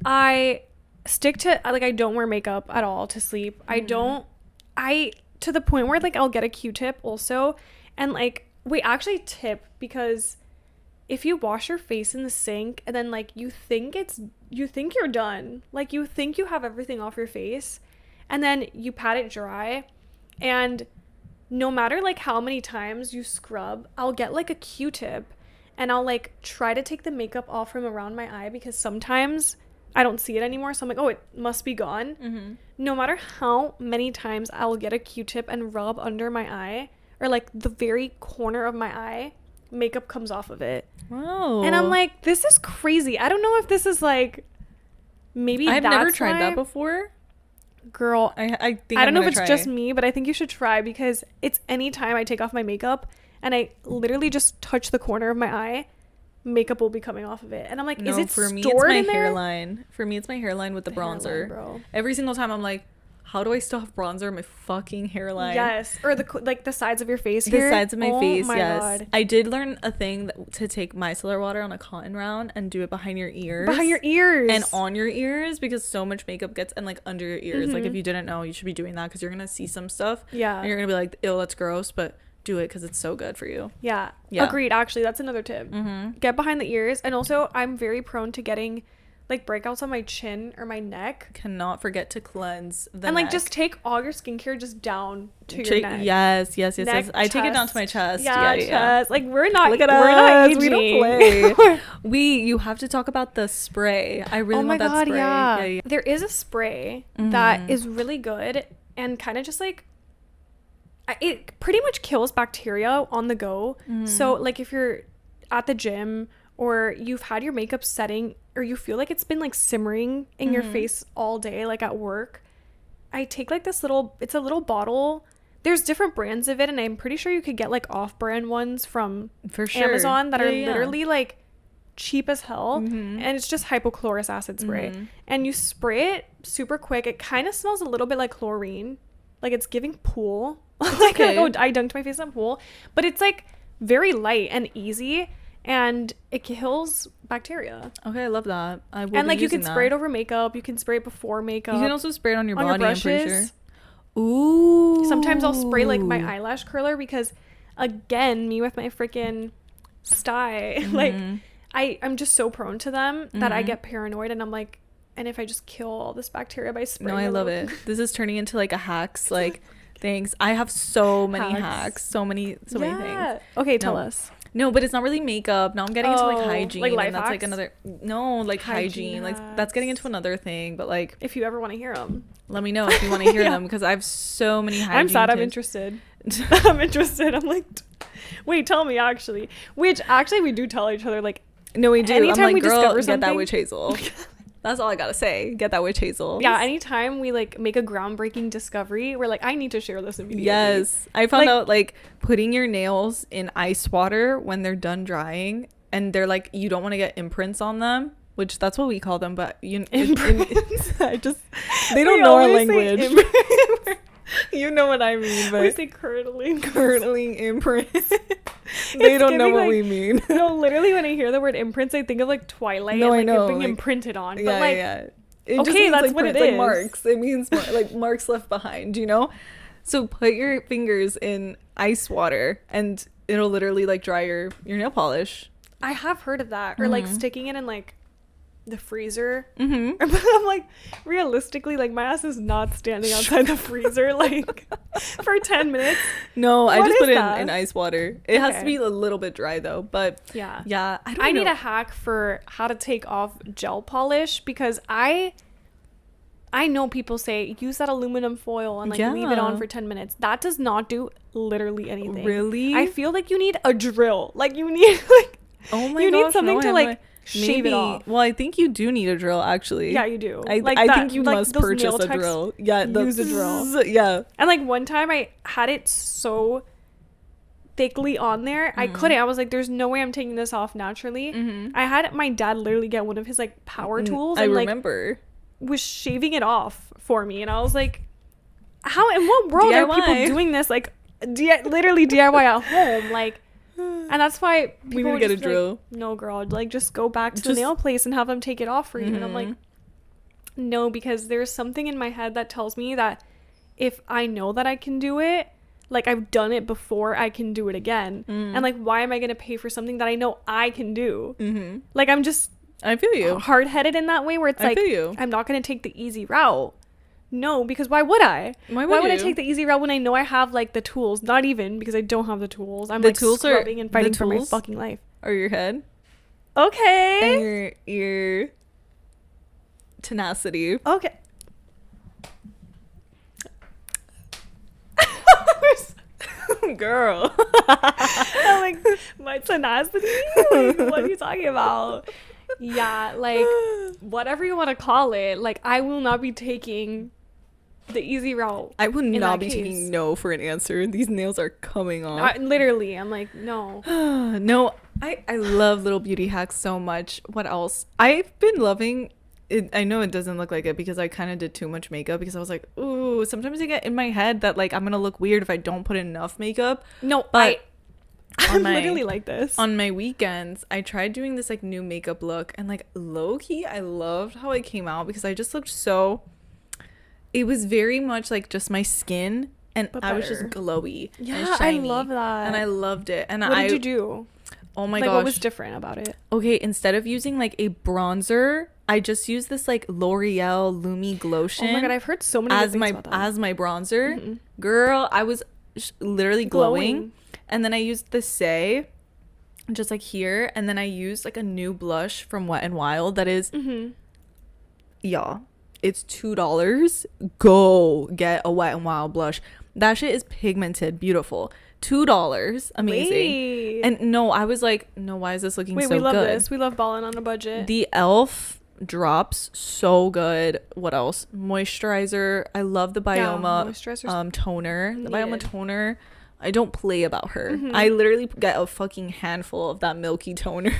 I stick to, like, I don't wear makeup at all to sleep. I to the point where like I'll get a Q-tip also, and like we actually tip, because if you wash your face in the sink and then like you think you're done, like you think you have everything off your face, and then you pat it dry, and no matter like how many times you scrub, I'll get like a Q-tip and I'll like try to take the makeup off from around my eye, because sometimes I don't see it anymore, so I'm like, oh, it must be gone. No matter how many times I'll get a Q-tip and rub under my eye or like the very corner of my eye, makeup comes off of it. Wow. And I'm like, this is crazy. I don't know if this is like, maybe I've never that's tried why. that before. Girl, I think I don't know if it's just me, but I think you should try, because it's any time I take off my makeup and I literally just touch the corner of my eye, makeup will be coming off of it. And I'm like, is it for stored me it's my in there? hairline. For me it's my hairline with the bronzer. Hairline, bro. Every single time I'm like, how do I still have bronzer on my fucking hairline? Yes, or the sides of your face The here. sides of my face, my yes. God. I did learn a thing to take micellar water on a cotton round and do it behind your ears. Behind your ears. And on your ears, because so much makeup gets, and like under your ears. Like if you didn't know, you should be doing that, because you're going to see some stuff. Yeah. And you're going to be like, ew, that's gross, but do it because it's so good for you. Yeah. Yeah. Agreed. Actually, that's another tip. Get behind the ears. And also, I'm very prone to getting like breakouts on my chin or my neck. Cannot forget to cleanse the And like neck. just take all your skincare just down to your neck. Yes. Neck, I take it down to my chest. chest. Yeah, chest. Like we're not. Look at we're us. not We don't aging. play. You have to talk about the spray. I really Oh my want that God, spray. yeah. There is a spray that is really good and kind of just like, it pretty much kills bacteria on the go. So like if you're at the gym or you've had your makeup setting, or you feel like it's been like simmering in your face all day, like at work, I take like it's a little bottle. There's different brands of it, and I'm pretty sure you could get like off-brand ones from For sure. Amazon that are Yeah. literally like cheap as hell, and it's just hypochlorous acid spray, and you spray it super quick. It kind of smells a little bit like chlorine, like it's giving pool. Like, okay. oh, I dunked my face in pool, but it's like very light and easy, and it kills bacteria. Okay, I love that. I will And like be you can using spray it that. over makeup, you can spray it before makeup, You can also spray it on your on your body, I'm pretty sure. brushes. Ooh. Sometimes I'll spray like my eyelash curler, because again, me with my freaking sty, like I'm just so prone to them that I get paranoid, and I'm like, and if I just kill all this bacteria by spraying. No, I love it. This is turning into like a hacks like things. I have so many hacks, so many things. Okay, tell No. us. No, but it's not really makeup. Now I'm getting into like Oh, hygiene, like life and that's like hacks? another hygiene. Hygiene Like that's getting into another thing. But like, If you ever want to hear them, let me know if you want to hear Yeah. them, because I have so many hygiene. I'm sad. I'm tips. interested. I'm interested. I'm like, wait, tell me actually. Which actually we do tell each other, like, No, we do. Anytime I'm like, we girl, discover get that something- witch hazel. That's all I gotta say. Get that witch hazel. yeah, anytime we like make a groundbreaking discovery, we're like, I need to share this immediately. Yes, I found Like- out like putting your nails in ice water when they're done drying, and they're like, you don't want to get imprints on them, which that's what we call them, but Imprints. I just they don't We know our always say language. imprint. You know what I mean, We but say curdling. curdling imprints. They don't know giving, what like- we mean. No, literally, when I hear the word imprints, I think of like Twilight. No, and, I like, know, it being like- imprinted on. But Yeah, like, yeah. It okay, means, that's like, what it prints, like is. marks. It means like marks left behind. You know. So put your fingers in ice water, and it'll literally like dry your nail polish. I have heard of that, or like sticking it in like the freezer. Mm-hmm. But I'm like, realistically, like my ass is not standing outside the freezer like for 10 minutes. No, I What just is put it that? in ice water. It has to Okay. be a little bit dry though, but Yeah. yeah, I need a hack for how to take off gel polish, because I know people say use that aluminum foil and like leave it on Yeah. for 10 minutes. That does not do literally anything. Really? I feel like you need a drill. Like you need like Oh my you gosh, need something no, to I'm like like, shave it off. Well, I think you do need a drill actually. Yeah, you do. I Like I that- think you like must those purchase nail a techs drill. Yeah, use a drill. zzz, Yeah. And like one time I had it so thickly on there, I couldn't. I was like, there's no way I'm taking this off naturally. I had my dad literally get one of his like power tools I and like remember. was shaving it off for me, and I was like, how in what world are DIY. people doing this, like literally DIY at home, like. And that's why people need to would get a just be like, drill. no girl, like just go back to the Just- nail place and have them take it off for you. And I'm like, no, because there's something in my head that tells me that if I know that I can do it, like I've done it before, I can do it again. And like, why am I going to pay for something that I know I can do? Like, I'm just I feel you. hard-headed in that way where it's I like, feel you. I'm not going to take the easy route. No, because why would I? Why would I you? take the easy route when I know I have like the tools? Not even because I don't have the tools. I'm The like tools are- scrubbing and fighting the for my tools fucking life. Or your head. Okay. And your tenacity. Okay. Girl. I'm like, my tenacity? Like, what are you talking about? Yeah, like, whatever you want to call it, like, I will not be taking the easy route. I would in not that be case. taking no for an answer. These nails are coming off. Literally, I'm like, no. No, I love little beauty hacks so much. What else? I've been loving it. I know it doesn't look like it because I kind of did too much makeup because I was like, ooh, sometimes I get in my head that like I'm gonna look weird if I don't put enough makeup. No, But I'm literally like this. on my weekends, I tried doing this like new makeup look and like low key, I loved how it came out because I just looked so. It was very much like just my skin, and But I was just better. glowy. Yeah, and I shiny, love that. and I loved it. And What did you do? Oh my like, gosh! what was different about it? Okay, instead of using like a bronzer, I just used this like L'Oreal Lumi Glotion. Oh my god, I've heard so many good as things my about that. as my bronzer. Girl, I was literally glowing. And then I used the Say, just like here, and then I used like a new blush from Wet n Wild that is, yeah, it's $2. Go get a Wet n Wild blush. That shit is pigmented, beautiful. $2, amazing. Wait. And no, I was like, no, why is this looking Wait, so we love good? this. We love balling on a budget. The Elf drops so good. What else? Moisturizer. I love the Bioma moisturizer's toner. The Bioma needed. toner. I don't play about her. I literally get a fucking handful of that milky toner.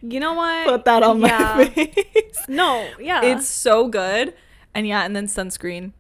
You know what? Put that on my face. No, yeah. It's so good. And yeah, and then sunscreen.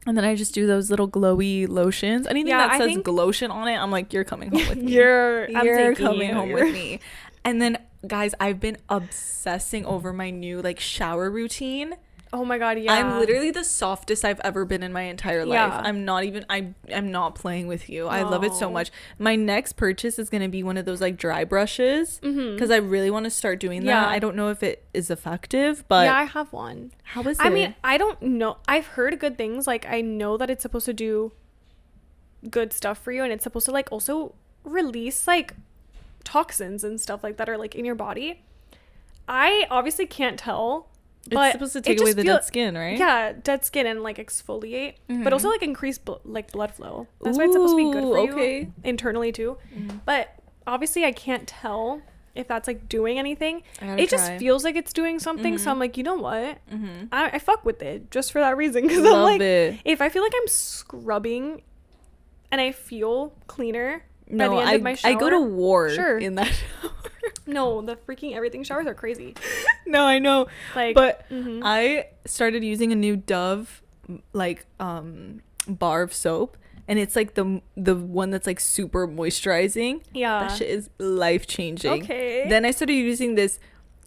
And then I just do those little glowy lotions. Anything Yeah, that I says think- glotion on it, I'm like, you're coming home with me. you're You're coming home with me. And then, guys, I've been obsessing over my new like shower routine. Oh my god, yeah. I'm literally the softest I've ever been in my entire life. Yeah. I'm not even I'm not playing with you. I love it so No. much. My next purchase is going to be one of those like dry brushes because I really want to start doing that. Yeah. I don't know if it is effective, but yeah, I have one. how is it? I mean, I don't know. I've heard good things. Like, I know that it's supposed to do good stuff for you, and it's supposed to like also release like toxins and stuff like that are like in your body. I obviously can't tell. it's but supposed to it take away just the dead skin, right? Yeah, dead skin and like exfoliate, but also like increase like blood flow. That's why it's supposed to be good Ooh, for okay. you internally too. But obviously, I can't tell if that's like doing anything. I gotta It just try. feels like it's doing something. So I'm like, you know what? I fuck with it just for that reason because I'm Love like, it. if I feel like I'm scrubbing and I feel cleaner by No, the end of my shower, I go to war Sure. in that shower. no, the freaking everything showers are crazy. No, I know. Like, But mhm. I started using a new Dove like bar of soap, and it's like the one that's like super moisturizing. Yeah. That shit is life changing. Okay. Then I started using this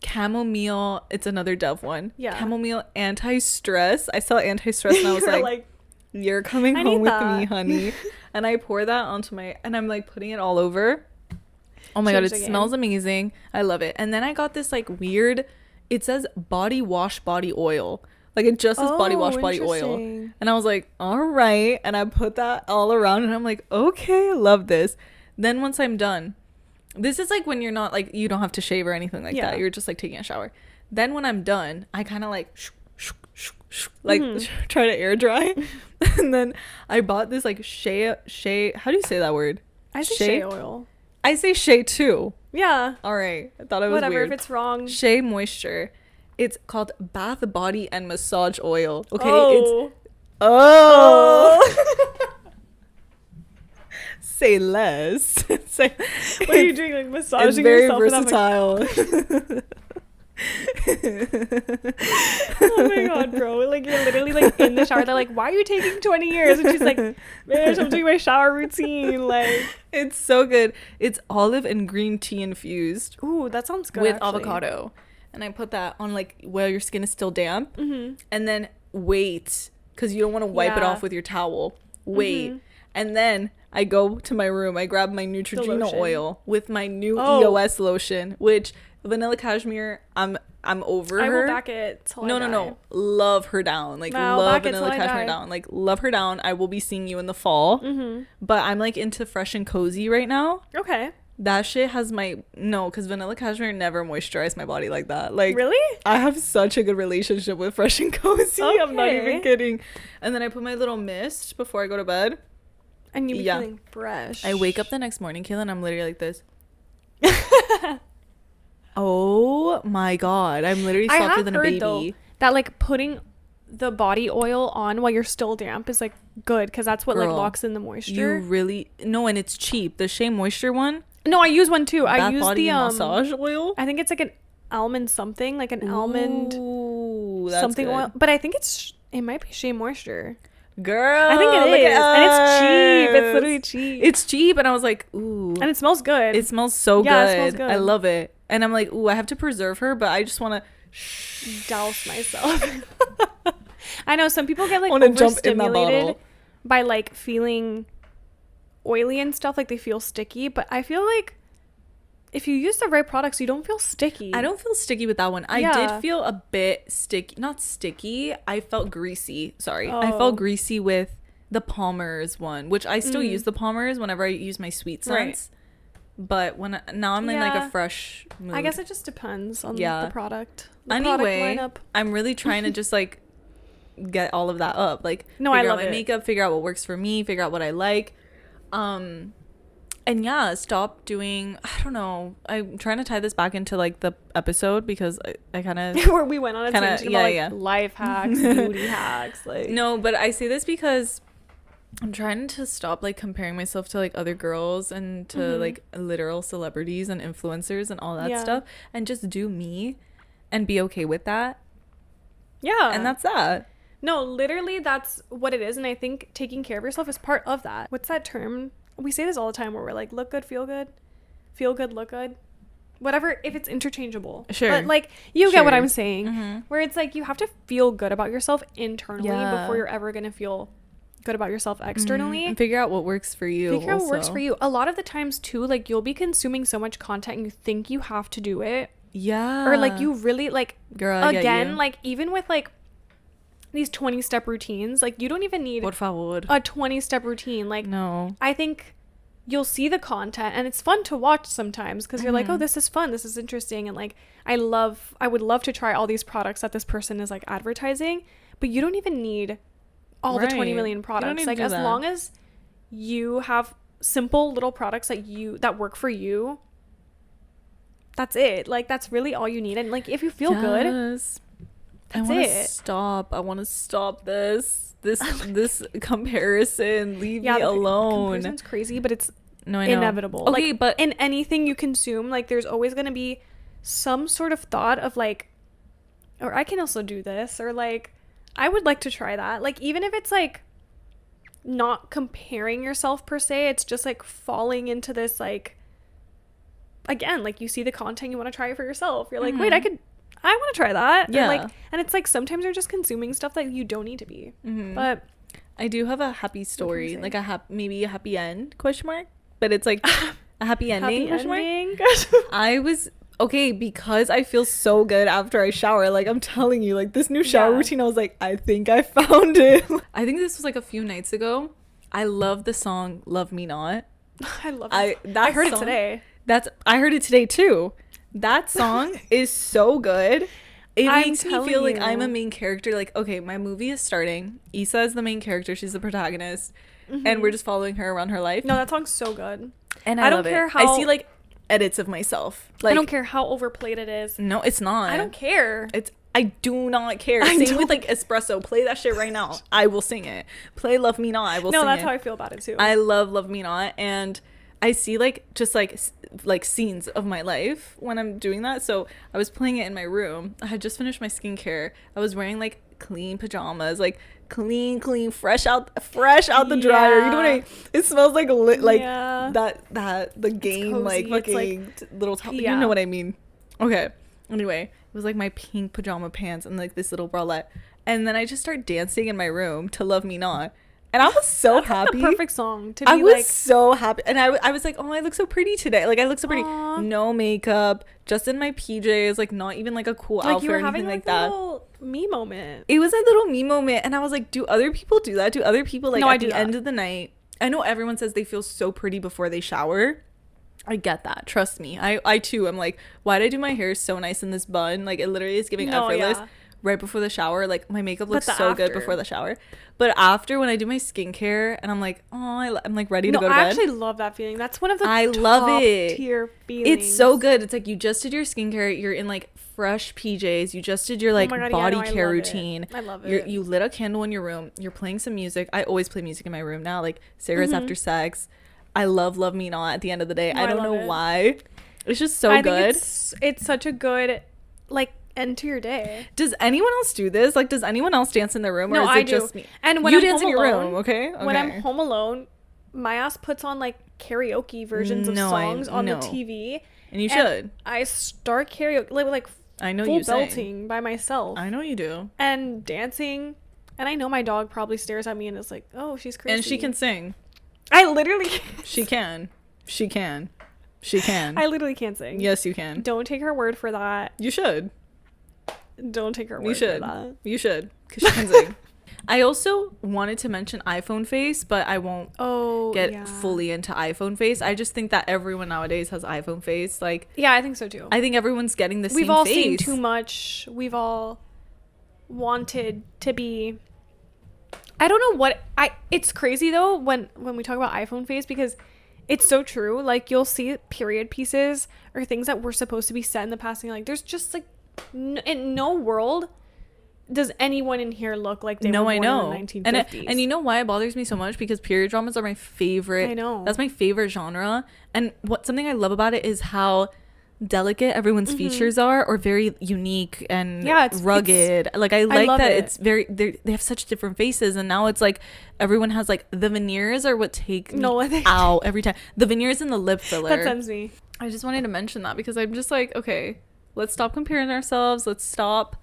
chamomile. It's another Dove one. Yeah. Chamomile anti-stress. I saw anti-stress and I was You're like, you're coming I home need with that. me, honey. And I pour that onto my, and I'm like putting it all over. Oh my god, Change it the game. smells amazing. I love it. And then I got this like weird, it says body wash body oil. Like it just says body wash body oil. interesting. And I was like, all right. And I put that all around and I'm like, okay, love this. Then once I'm done, this is like when you're not like, you don't have to shave or anything like Yeah. that. You're just like taking a shower. Then when I'm done, I kind of like, like try to air dry. And then I bought this like shea, how do you say that word? I say shea oil. I say shea too. Yeah. All right. I thought it was Whatever. weird. If it's wrong. Shea Moisture. It's called Bath, Body, and Massage Oil. Okay. Oh. Oh. Say less. Say, What are you doing? Like massaging it's very yourself? And I'm like, versatile. oh my god, bro! Like you're literally like in the shower. They're like, "Why are you taking 20 years?" And she's like, "Bitch, I'm doing my shower routine." Like, It's so good. It's olive and green tea infused ooh, that sounds good. with actually. avocado. And I put that on like while your skin is still damp. Mm-hmm. And then wait because you don't want to wipe it off with your towel. Wait. And then I go to my room. I grab my Neutrogena oil with my new EOS lotion, which Vanilla Cashmere, I'm over her. I will back it till I die. No. Love her down. Like, love Vanilla Cashmere down. Like, love her down. I will be seeing you in the fall. But I'm, like, into Fresh and Cozy right now. Okay. That shit has because Vanilla Cashmere never moisturized my body like that. Like, really? I have such a good relationship with Fresh and Cozy. Okay. I'm not even kidding. And then I put my little mist before I go to bed. And you be feeling fresh. I wake up the next morning, Cailyn, I'm literally like this. Oh my God. I'm literally softer than a baby. Though, that like putting the body oil on while you're still damp is like good, because that's what like locks in the moisture. And it's cheap. The Shea Moisture one. No, I use one too. I use body the massage oil. I think it's like an almond something, like an almond something good. oil. But I think it might be Shea Moisture. Girl, I think it is, and it's cheap. It's literally cheap. It's cheap, and I was like, ooh, and it smells good. It smells so good. It smells good. I love it, and I'm like, ooh, I have to preserve her, but I just want to douse myself. I know some people get like overstimulated by like feeling oily and stuff, like they feel sticky, but I feel like if you use the right products, you don't feel sticky. I don't feel sticky with that one. I did feel a bit sticky. Not sticky. I felt greasy. Sorry. I felt greasy with the Palmer's one, which I still use the Palmer's whenever I use my sweet scents. Right. But now I'm in like a fresh mood. I guess it just depends on the product. Product lineup. I'm really trying to just like get all of that up. Like figure out my makeup, figure out what works for me, figure out what I like. And stop doing, I don't know, I'm trying to tie this back into like the episode, because I kind of where we went on a tangent about like life hacks, beauty hacks, like no, but I say this because I'm trying to stop like comparing myself to like other girls and to like literal celebrities and influencers and all that stuff, and just do me and be okay with that. And that's that. No, literally that's what it is. And I think taking care of yourself is part of that. What's that term? We say this all the time where we're like, look good, feel good, look good, whatever, if it's interchangeable. Sure. But like, you get what I'm saying, where it's like you have to feel good about yourself internally before you're ever going to feel good about yourself externally. And figure out what works for you. Out what works for you. A lot of the times too, like you'll be consuming so much content and you think you have to do it. Yeah. Or like you really like, girl, I again, like even with like these 20-step routines, like you don't even need a 20-step routine. Like, no, I think you'll see the content and it's fun to watch sometimes, because you're like, oh, this is fun, this is interesting, and like I would love to try all these products that this person is like advertising, but you don't even need all the 20 million products. Like, as long as you have simple little products that work for you, that's it. Like, that's really all you need. And like, if you feel good, I want to stop this comparison. Leave me alone. Comparison's crazy, but it's inevitable. Okay, like, but in anything you consume, like there's always going to be some sort of thought of like, or I can also do this, or like I would like to try that. Like, even if it's like not comparing yourself per se, it's just like falling into this, like, again, like you see the content, you want to try it for yourself. You're like, wait, I want to try that. Yeah. And it's like sometimes you're just consuming stuff that you don't need to be. But I do have a happy story, like maybe a happy end ? But it's like a happy ending ? I was because I feel so good after I shower. Like, I'm telling you, like this new shower routine, I was like, I think I found it. I think this was like a few nights ago. I love the song "Love Me Not." I love it. I heard it today. I heard it today too. That song is so good. It makes me feel like I'm a main character. Like, okay, my movie is starting. Isa is the main character. She's the protagonist. And we're just following her around her life. No, that song's so good. And I don't care how... I see, like, edits of myself. Like, I don't care how overplayed it is. No, it's not. I don't care. I do not care. Same with, like, Espresso. Play that shit right now. I will sing it. Play Love Me Not. I will sing it. No, that's how I feel about it, too. I love Love Me Not. And I see, like, just, like scenes of my life when I'm doing that. So I was playing it in my room. I had just finished my skincare. I was wearing like clean pajamas, like clean, fresh out the dryer. You know what I mean? It smells like that the game, like fucking little top. You know what I mean? Okay. Anyway, it was like my pink pajama pants and like this little bralette. And then I just start dancing in my room to Love Me Not. And I was so happy. The perfect song to be I was like, so happy. And I was like, oh, I look so pretty today. Like, I look so pretty. Aw. No makeup, just in my PJs, like not even like a cool like outfit you were or anything having like like that. a little me moment. It was a little me moment. And I was like, do other people do that? Do other people like No, at I do the that. end of the night? I know everyone says they feel so pretty before they shower. I get that. Trust me. I too am like, why did I do my hair so nice in this bun? Like, it literally is giving No, effortless. yeah. Right before the shower, like my makeup But looks the so good after. before the shower. But after, when I do my skincare and I'm like, oh, I'm like ready to No, go to I bed. actually love that feeling. That's one of the I love top it. tier feelings. It's so good. It's like you just did your skincare. You're in like fresh PJs. You just did your like Oh my God, body yeah, no, I care love it. routine. I love You're, it. you lit a candle in your room. You're playing some music. I always play music in my room now, like cigarettes Mm-hmm. after sex. I love Love Me Not at the end of the day. No, I don't I know love it. why. It's just so I good. think it's such a good like end to your day. Does anyone else do this? Like, does anyone else dance in their room, or No, is I it do. just me? And when you I'm dance home in your alone, room, okay? When I'm home alone, my ass puts on like karaoke versions of No, songs on the no. TV. And you should. I start karaoke like I know full you sing. belting by myself I know you do. and dancing. And I know my dog probably stares at me and is like, "Oh, she's crazy." And she can sing. I literally. She can. She can. She can. I literally can't sing. Yes, you can. Don't take her word for that. You should. Don't take her word You for should. that. You should. Because she can sing. I also wanted to mention iPhone face, but I won't Oh, get yeah. fully into iPhone face. I just think that everyone nowadays has iPhone face. Like, Yeah, I think so too. I think everyone's getting the same We've all face. seen too much. We've all wanted to be. I don't know what it's crazy though when we talk about iPhone face, because it's so true. Like, you'll see period pieces or things that were supposed to be set in the past, and you're like, there's just like in no world does anyone in here look like they were born I know. in the 1950s. And you know why it bothers me so much? Because period dramas are my favorite. I know. That's my favorite genre. And something I love about it is how delicate everyone's features are, or very unique and Yeah, it's rugged. Like, I like love that it. it's very, they have such different faces, and now it's like everyone has like the veneers are what take me out every time. The veneers and the lip filler. That sends me. I just wanted to mention that because I'm just like, okay, let's stop comparing ourselves. Let's stop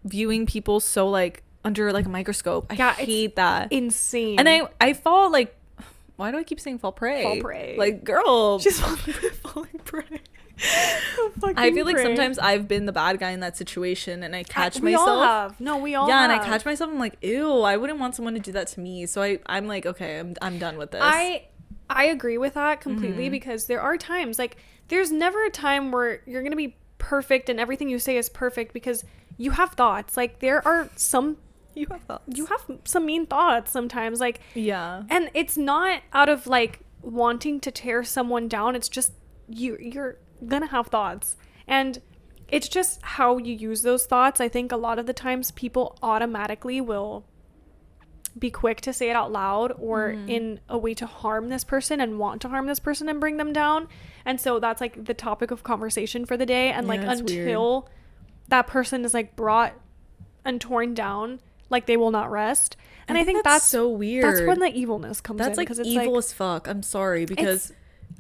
viewing people so like under like a microscope. I hate that. Insane. And I fall like, why do I keep saying fall prey? Fall prey. Like, girl. She's falling prey. I feel like sometimes I've been the bad guy in that situation, and I catch we myself. all have. No, we all yeah, have. and I catch myself. I'm like, ew, I wouldn't want someone to do that to me. So I'm like, okay, I'm done with this. I agree with that completely, because there are times, like, there's never a time where you're gonna be perfect and everything you say is perfect, because you have thoughts. Like, there are some You have thoughts. you have some mean thoughts sometimes, like, Yeah. and it's not out of like wanting to tear someone down. It's just you're gonna have thoughts, and it's just how you use those thoughts. I think a lot of the times people automatically will be quick to say it out loud, or in a way to harm this person and want to harm this person and bring them down. And so that's like the topic of conversation for the day. And like, it's until that person is like brought and torn down, like, they will not rest. And I think that's so weird. That's when the evilness comes in. That's like 'cause it's evil like, as fuck. I'm sorry, because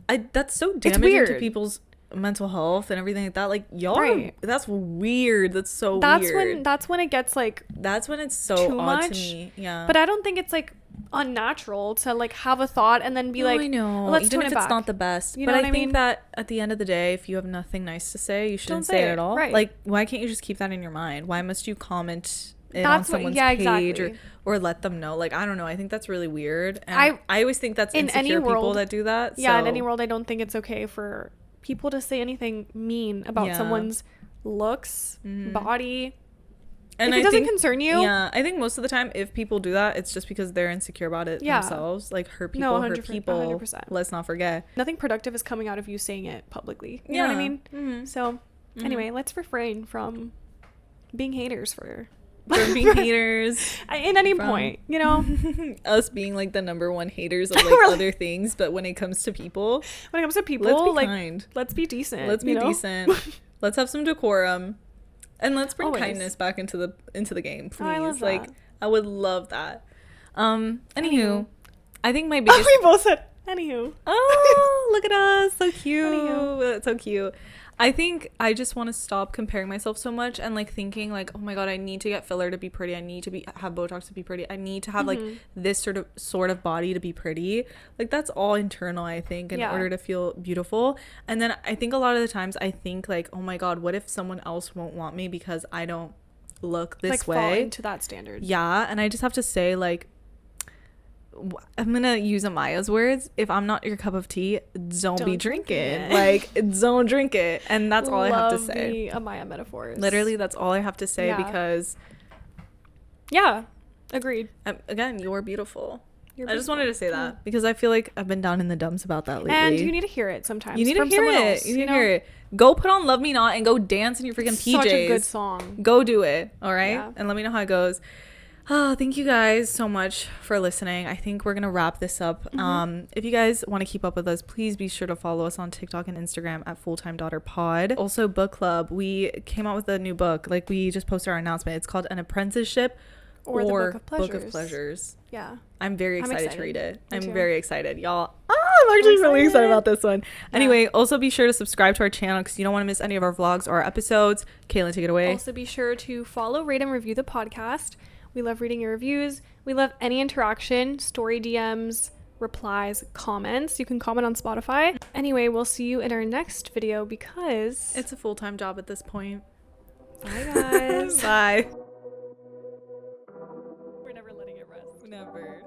that's so it's damaging to weird. people's mental health and everything like that. Like, y'all Right. that's weird. That's so weird. That's when it gets like That's when it's so too odd much. to me. Yeah. But I don't think it's like unnatural to like have a thought and then be like, I know. let's Even tone if it it's back. not the best. You know but what I I think mean? that at the end of the day, if you have nothing nice to say, you shouldn't say say it it. at all. Right. Like, why can't you just keep that in your mind? Why must you comment it on someone's page exactly. or let them know? Like, I don't know. I think that's really weird. And I always think that's in insecure any people world- that do that. Yeah, in so- any world, I don't think it's okay for people to say anything mean about Yeah. someone's looks, body. And if it I doesn't think, concern you, yeah, I think most of the time, if people do that, it's just because they're insecure about it Yeah. themselves. Like, hurt No, people, 100%, hurt people. 100%. Let's not forget. nothing productive is coming out of you saying it publicly. You know what I Yeah. mean? Mhm. So, anyway, let's refrain from being haters for For being haters. in any point, you know? Us being like the number one haters of like We're like- other things, but when it comes to people, When it comes to people, let's be like, kind. let's be decent. Let's be you know? decent. Let's have some decorum. And let's bring Always. kindness back into the game, please. Oh, I love like, that. I would love that. Anywho, Anywho. I think my biggest we both said, anywho. Oh, look at us. So cute. Anywho. So cute. I think I just want to stop comparing myself so much and like thinking like, oh my god, I need to get filler to be pretty. I need to have Botox to be pretty. I need to have like this sort of body to be pretty. Like that's all internal, I think, in order to feel beautiful. And then I think a lot of the times I think like, oh my god, what if someone else won't want me because I don't look this like way? fall into that standard. Yeah, and I just have to say like, I'm gonna use Amaya's words. If I'm not your cup of tea, don't be drinking. Like, don't drink it. And that's all I have to say. The Amaya metaphors. Literally, that's all I have to say because. Yeah, agreed. Again, you're beautiful. You're I just wanted to say that because I feel like I've been down in the dumps about that lately. And you need to hear it sometimes. You need to hear it. Else, you need to hear it. Go put on Love Me Not and go dance in your freaking PJs. Such a good song. Go do it. All right, Yeah. and let me know how it goes. Oh, thank you guys so much for listening. I think we're gonna wrap this up. If you guys want to keep up with us, please be sure to follow us on TikTok and Instagram at Fulltime Daughter Pod. Also, book club. We came out with a new book. Like we just posted our announcement. It's called An Apprenticeship or the Book of Pleasures. Yeah. I'm very excited to read it. I'm too. very excited, y'all. I'm actually really excited about this one. Yeah. Anyway, also be sure to subscribe to our channel because you don't want to miss any of our vlogs or our episodes. Cailyn, take it away. Also be sure to follow, rate, and review the podcast. We love reading your reviews. We love any interaction, story DMs, replies, comments. You can comment on Spotify. Anyway, we'll see you in our next video because it's a full-time job at this point. Bye, guys. Bye. We're never letting it rest. Never.